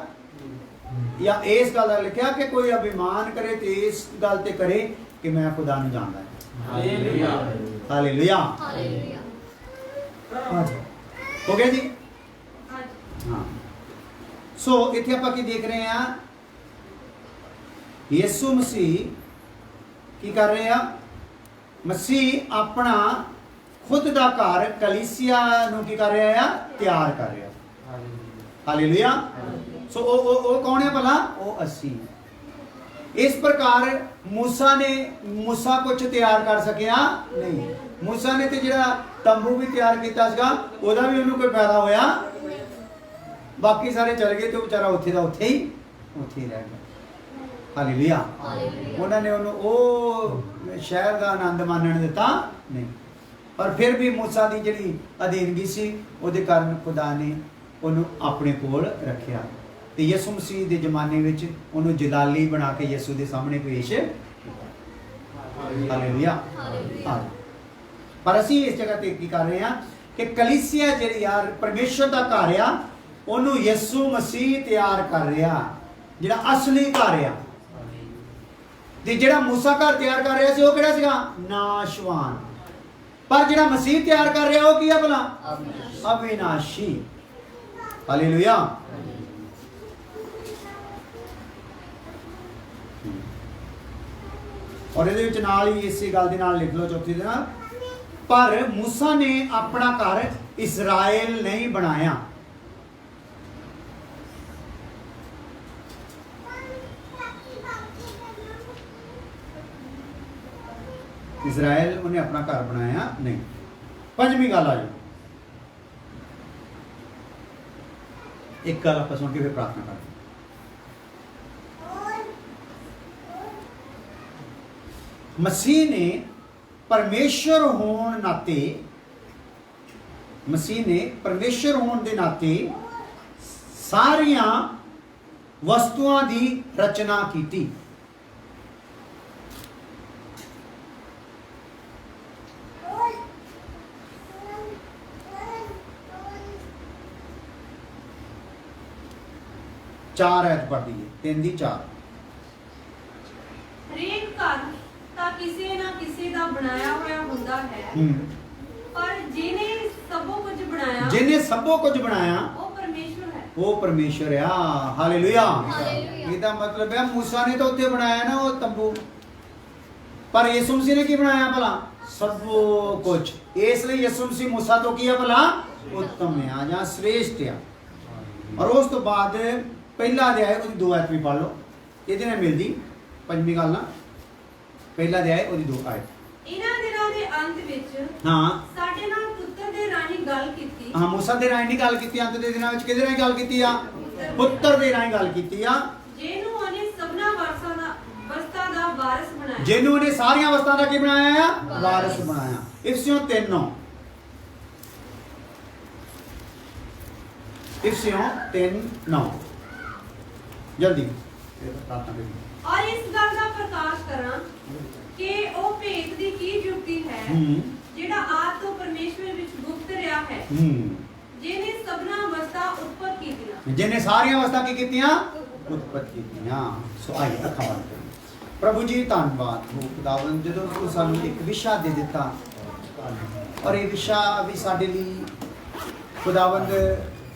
[SPEAKER 1] ਜਾਂ ਇਸ ਗੱਲ ਦਾ ਲਿਖਿਆ ਕਿ ਕੋਈ ਅਭਿਮਾਨ ਕਰੇ ਤੇ ਇਸ ਗੱਲ ਤੇ ਕਰੇ ਕਿ ਮੈਂ ਖੁਦਾ ਨੂੰ ਜਾਣਦਾ ਹਾਂ। Hallelujah, hallelujah, hallelujah. ਹੋ ਗਿਆ ਜੀ? ਹਾਂ। ਸੋ ਇੱਥੇ ਆਪਾਂ ਕੀ ਦੇਖ ਰਹੇ ਹਾਂ? ਯਿਸੂ ਮਸੀਹ ਕੀ ਕਰ ਰਹੇ ਆ? ਮਸੀਹ ਆਪਣਾ ਖੁਦ ਦਾ ਘਰ ਕਲੀਸਿਆ ਨੂੰ ਕੀ ਕਰ ਰਿਹਾ ਆ? ਤਿਆਰ ਕਰ ਰਿਹਾ। ਹਾਲੇਲੂਇਆ। ਸੋ ਉਹ ਕੌਣ ਹੈ ਭਲਾ? ਉਹ ਅਸੀਂ। ਇਸ ਪ੍ਰਕਾਰ ਮੂਸਾ ਕੁਝ ਤਿਆਰ ਕਰ ਸਕਿਆ ਨਹੀਂ। ਮੂਸਾ ਨੇ ਤੇ ਜਿਹੜਾ ਤੰਬੂ ਵੀ ਤਿਆਰ ਕੀਤਾ ਸੀਗਾ, ਉਹਦਾ ਵੀ ਉਹਨੂੰ ਕੋਈ ਫਾਇਦਾ ਹੋਇਆ? ਬਾਕੀ ਸਾਰੇ ਚਲੇ ਗਏ ਤੇ ਉਹ ਵਿਚਾਰਾ ਉੱਥੇ ਦਾ ਉੱਥੇ ਹੀ ਰਹਿ ਗਿਆ। ਹਾਲੇਲੂਇਆ। ਉਹਨਾਂ ਨੇ ਉਹਨੂੰ ਉਹ ਸ਼ਹਿਰ ਦਾ ਆਨੰਦ ਮਾਣਨ ਦਿੱਤਾ ਨਹੀਂ, ਪਰ ਫਿਰ ਵੀ ਮੂਸਾ ਦੀ ਜਿਹੜੀ ਅਧੀਨਗੀ ਸੀ, ਉਹਦੇ ਕਾਰਨ ਖੁਦਾ ਨੇ ਉਹਨੂੰ ਆਪਣੇ ਕੋਲ ਰੱਖਿਆ। ਤੇ ਯਿਸੂ ਮਸੀਹ ਦੇ ਜ਼ਮਾਨੇ ਵਿੱਚ ਉਹਨੂੰ ਜਲਾਲੀ ਬਣਾ ਕੇ ਯਿਸੂ ਦੇ ਸਾਹਮਣੇ ਪੇਸ਼ ਹਾਲੇਲੂਇਆ। ਪਰ ਅਸੀਂ ਇਸ ਜਗ੍ਹਾ ਤੇ ਕੀ ਕਰ ਰਹੇ ਹਾਂ ਕਿ ਕਲੀਸਿਆ ਜਿਹੜੀ ਯਾਰ ਪਰਮੇਸ਼ਰ ਦਾ ਘਰ ਆ, ਉਹਨੂੰ ਯਿਸੂ ਮਸੀਹ ਤਿਆਰ ਕਰ ਰਿਹਾ, ਜਿਹੜਾ ਅਸਲੀ ਘਰ ਆ। ਤੇ ਜਿਹੜਾ ਮੂਸਾ ਘਰ ਤਿਆਰ ਕਰ ਰਿਹਾ ਸੀ, ਉਹ ਕਿਹੜਾ ਸੀਗਾ? ਨਾਸ਼ਵਾਨ। ਪਰ ਜਿਹੜਾ ਮਸੀਹ ਤਿਆਰ ਕਰ ਰਿਹਾ, ਉਹ ਕੀ ਆ ਭਲਾ? ਅਵਿਨਾਸ਼ੀ। ਹਾਲੇਲੂਇਆ। ਔਰ ਇਹਦੇ ਵਿੱਚ ਨਾਲ ਹੀ ਇਸੇ ਗੱਲ ਦੇ ਨਾਲ ਲਿਖ ਲਓ ਚੌਥੀ ਦੇ ਨਾਲ, ਪਰ ਮੂਸਾ ਨੇ ਆਪਣਾ ਘਰ ਇਸਰਾਇਲ ਨਹੀਂ ਬਣਾਇਆ। ਇਸਰਾਇਲ ਉਹਨੇ ਆਪਣਾ ਘਰ ਬਣਾਇਆ ਨਹੀਂ। ਪੰਜਵੀਂ ਗੱਲ ਆ ਜਾਓ, ਇੱਕ ਗੱਲ ਆਪਾਂ ਸੁਣ ਕੇ ਫਿਰ ਪ੍ਰਾਰਥਨਾ ਕਰਦੇ। ਮਸੀਹ ਨੇ ਪਰਮੇਸ਼ਰ ਹੋਣ ਦੇ ਨਾਤੇ ਸਾਰੀਆਂ ਵਸਤੂਆਂ ਦੀ ਰਚਨਾ ਕੀਤੀ। चार ऐत पढ़ दी 3 ਦੀ 4।
[SPEAKER 3] ਹਰੇਕ ਘਰ ਤਾਂ ਕਿਸੇ ਨਾ ਕਿਸੇ ਦਾ ਬਣਾਇਆ ਹੋਇਆ ਹੁੰਦਾ ਹੈ, ਪਰ ਜਿਹਨੇ ਸਭੋ ਕੁਝ ਬਣਾਇਆ ਉਹ ਪਰਮੇਸ਼ਰ ਹੈ। ਉਹ ਪਰਮੇਸ਼ਰ ਆ। ਹਾਲੇਲੂਇਆ। ਇਹਦਾ ਮਤਲਬ ਹੈ ਮੂਸਾ ਨੇ ਤਾਂ ਉੱਥੇ ਬਣਾਇਆ ਨਾ ਉਹ ਤੰਬੂ, ਪਰ ਯਿਸੂ ਮਸੀਹ ਨੇ ਕੀ ਬਣਾਇਆ ਭਲਾ? ਸਭੋ ਕੁਝ। ਇਸ ਲਈ ਯਿਸੂ ਮਸੀਹ ਮੂਸਾ ਤੋਂ ਕੀ ਆ ਭਲਾ? ਉੱਤਮ ਆ ਜਾਂ ਸ੍ਰੇਸ਼ਟ ਆ। ਔਰ ਉਸ ਤੋਂ ਬਾਅਦ ਪਹਿਲਾ ਅਧਿਆਇ ਉਹਦੀ 2 ਆਇਤ ਵੀ ਪੜ੍ਹ ਲਓ, ਇਹਦੇ ਨਾਲ ਮਿਲਦੀ ਪੰਜਵੀਂ ਗੱਲ ਨਾਲ। ਪਹਿਲਾ ਅਧਿਆਇ ਉਹਦੀ 2 ਆਇਤ। ਇਹਨਾਂ ਦਿਨਾਂ ਦੇ ਅੰਤ ਵਿੱਚ
[SPEAKER 1] ਹਾਂ
[SPEAKER 3] ਸਾਡੇ ਨਾਲ ਪੁੱਤਰ ਦੇ ਰਾਹੀਂ ਗੱਲ ਕੀਤੀ।
[SPEAKER 1] ਹਾਂ, ਮੂਸਾ ਦੇ ਰਾਹੀਂ ਨਹੀਂ ਗੱਲ ਕੀਤੀ, ਅੰਤ ਦੇ ਦਿਨਾਂ ਵਿੱਚ ਕਿਹਦੇ ਰਾਹੀਂ ਗੱਲ ਕੀਤੀ ਆ? ਪੁੱਤਰ ਦੇ ਰਾਹੀਂ ਗੱਲ ਕੀਤੀ ਆ,
[SPEAKER 3] ਜਿਹਨੂੰ ਵਾਰਿਸ ਬਣਾਇਆ।
[SPEAKER 1] ਜਿਹਨੂੰ ਉਹਨੇ ਸਾਰੀਆਂ ਅਵਸਥਾ ਦਾ ਕੀ ਬਣਾਇਆ ਆ? ਵਾਰਿਸ ਬਣਾਇਆ। ਇਫਸੀਓਂ 3:9 इफिसियों 3:9 जल्दी प्रार्थना करिए।
[SPEAKER 3] और इस गल का प्रकाश करा कि ਉਹ ਭੇਤ ਦੀ ਕੀ ਯੁਕਤੀ ਹੈ ਜਿਹੜਾ ਆਦ ਤੋਂ ਪਰਮੇਸ਼ਵਰ ਵਿੱਚ ਗੁਪਤ ਰਿਹਾ ਹੈ, ਜਿਹਨੇ ਸਭਨਾ ਅਵਸਥਾ ਉਤਪਤ ਕੀਤੀਆਂ,
[SPEAKER 1] ਜਿਹਨੇ ਸਾਰੀਆਂ ਅਵਸਥਾ ਕੀ ਕੀਤੀਆਂ? ਉਤਪਤ ਕੀਤੀਆਂ। ਸੋ ਆइए ਅੱਖਾਂ ਬੰਦ ਕਰੀਏ। ਪ੍ਰਭੂ ਜੀ ਧੰਨਵਾਦ ਹੋ ਖੁਦਾਵੰਦ, ਜਦੋਂ ਤੂੰ ਸਾਨੂੰ ਇੱਕ ਵਿਸ਼ਾ ਦੇ ਦਿੱਤਾ ਔਰ ਇਹ ਵਿਸ਼ਾ ਵੀ ਸਾਡੇ ਲਈ ਖੁਦਾਵੰਦ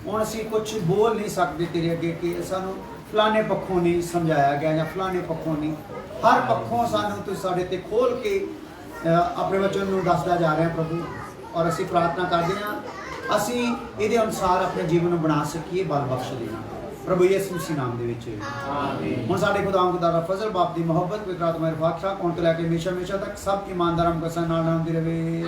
[SPEAKER 1] ਹੁਣ ਅਸੀਂ ਕੁਝ ਬੋਲ ਨਹੀਂ ਸਕਦੇ ਤੇਰੇ ਅੱਗੇ ਕਿ ਸਾਨੂੰ ਫਲਾਣੇ ਪੱਖੋਂ ਨਹੀਂ ਸਮਝਾਇਆ ਗਿਆ ਜਾਂ ਫਲਾਣੇ ਪੱਖੋਂ ਨਹੀਂ, ਹਰ ਪੱਖੋਂ ਸਾਨੂੰ ਤੂੰ ਸਾਡੇ ਤੇ ਖੋਲ ਕੇ ਆਪਣੇ ਵਚਨ ਨੂੰ ਦੱਸਦਾ ਜਾ ਰਿਹਾ ਪ੍ਰਭੂ। ਔਰ ਅਸੀਂ ਪ੍ਰਾਰਥਨਾ ਕਰਦੇ ਹਾਂ ਅਸੀਂ ਇਹਦੇ ਅਨੁਸਾਰ ਆਪਣੇ ਜੀਵਨ ਨੂੰ ਬਣਾ ਸਕੀਏ, ਬਲ ਬਖਸ਼ ਦੇਣਾ ਪ੍ਰਭੂ ਯਿਸੂ ਮਸੀਹ ਨਾਮ ਦੇ ਵਿੱਚ ਆਮੀਨ। ਹੁਣ ਸਾਡੇ ਖੁਦਾਵੰਦ ਦਾ ਫਜ਼ਲ, ਬਾਪ ਦੀ ਮੁਹੱਬਤ, ਪਿਤਾ ਦਾ ਮਿਹਰ, ਬਾਦਸ਼ਾਹ ਕੌਣ ਤੋਂ ਲੈ ਕੇ ਹਮੇਸ਼ਾ ਹਮੇਸ਼ਾ ਤੱਕ ਸਭ ਇਮਾਨਦਾਰਾਂ ਨੂੰ ਕਸਨ ਨਾਲ ਨਾਮ ਦੀ ਰਵੇ।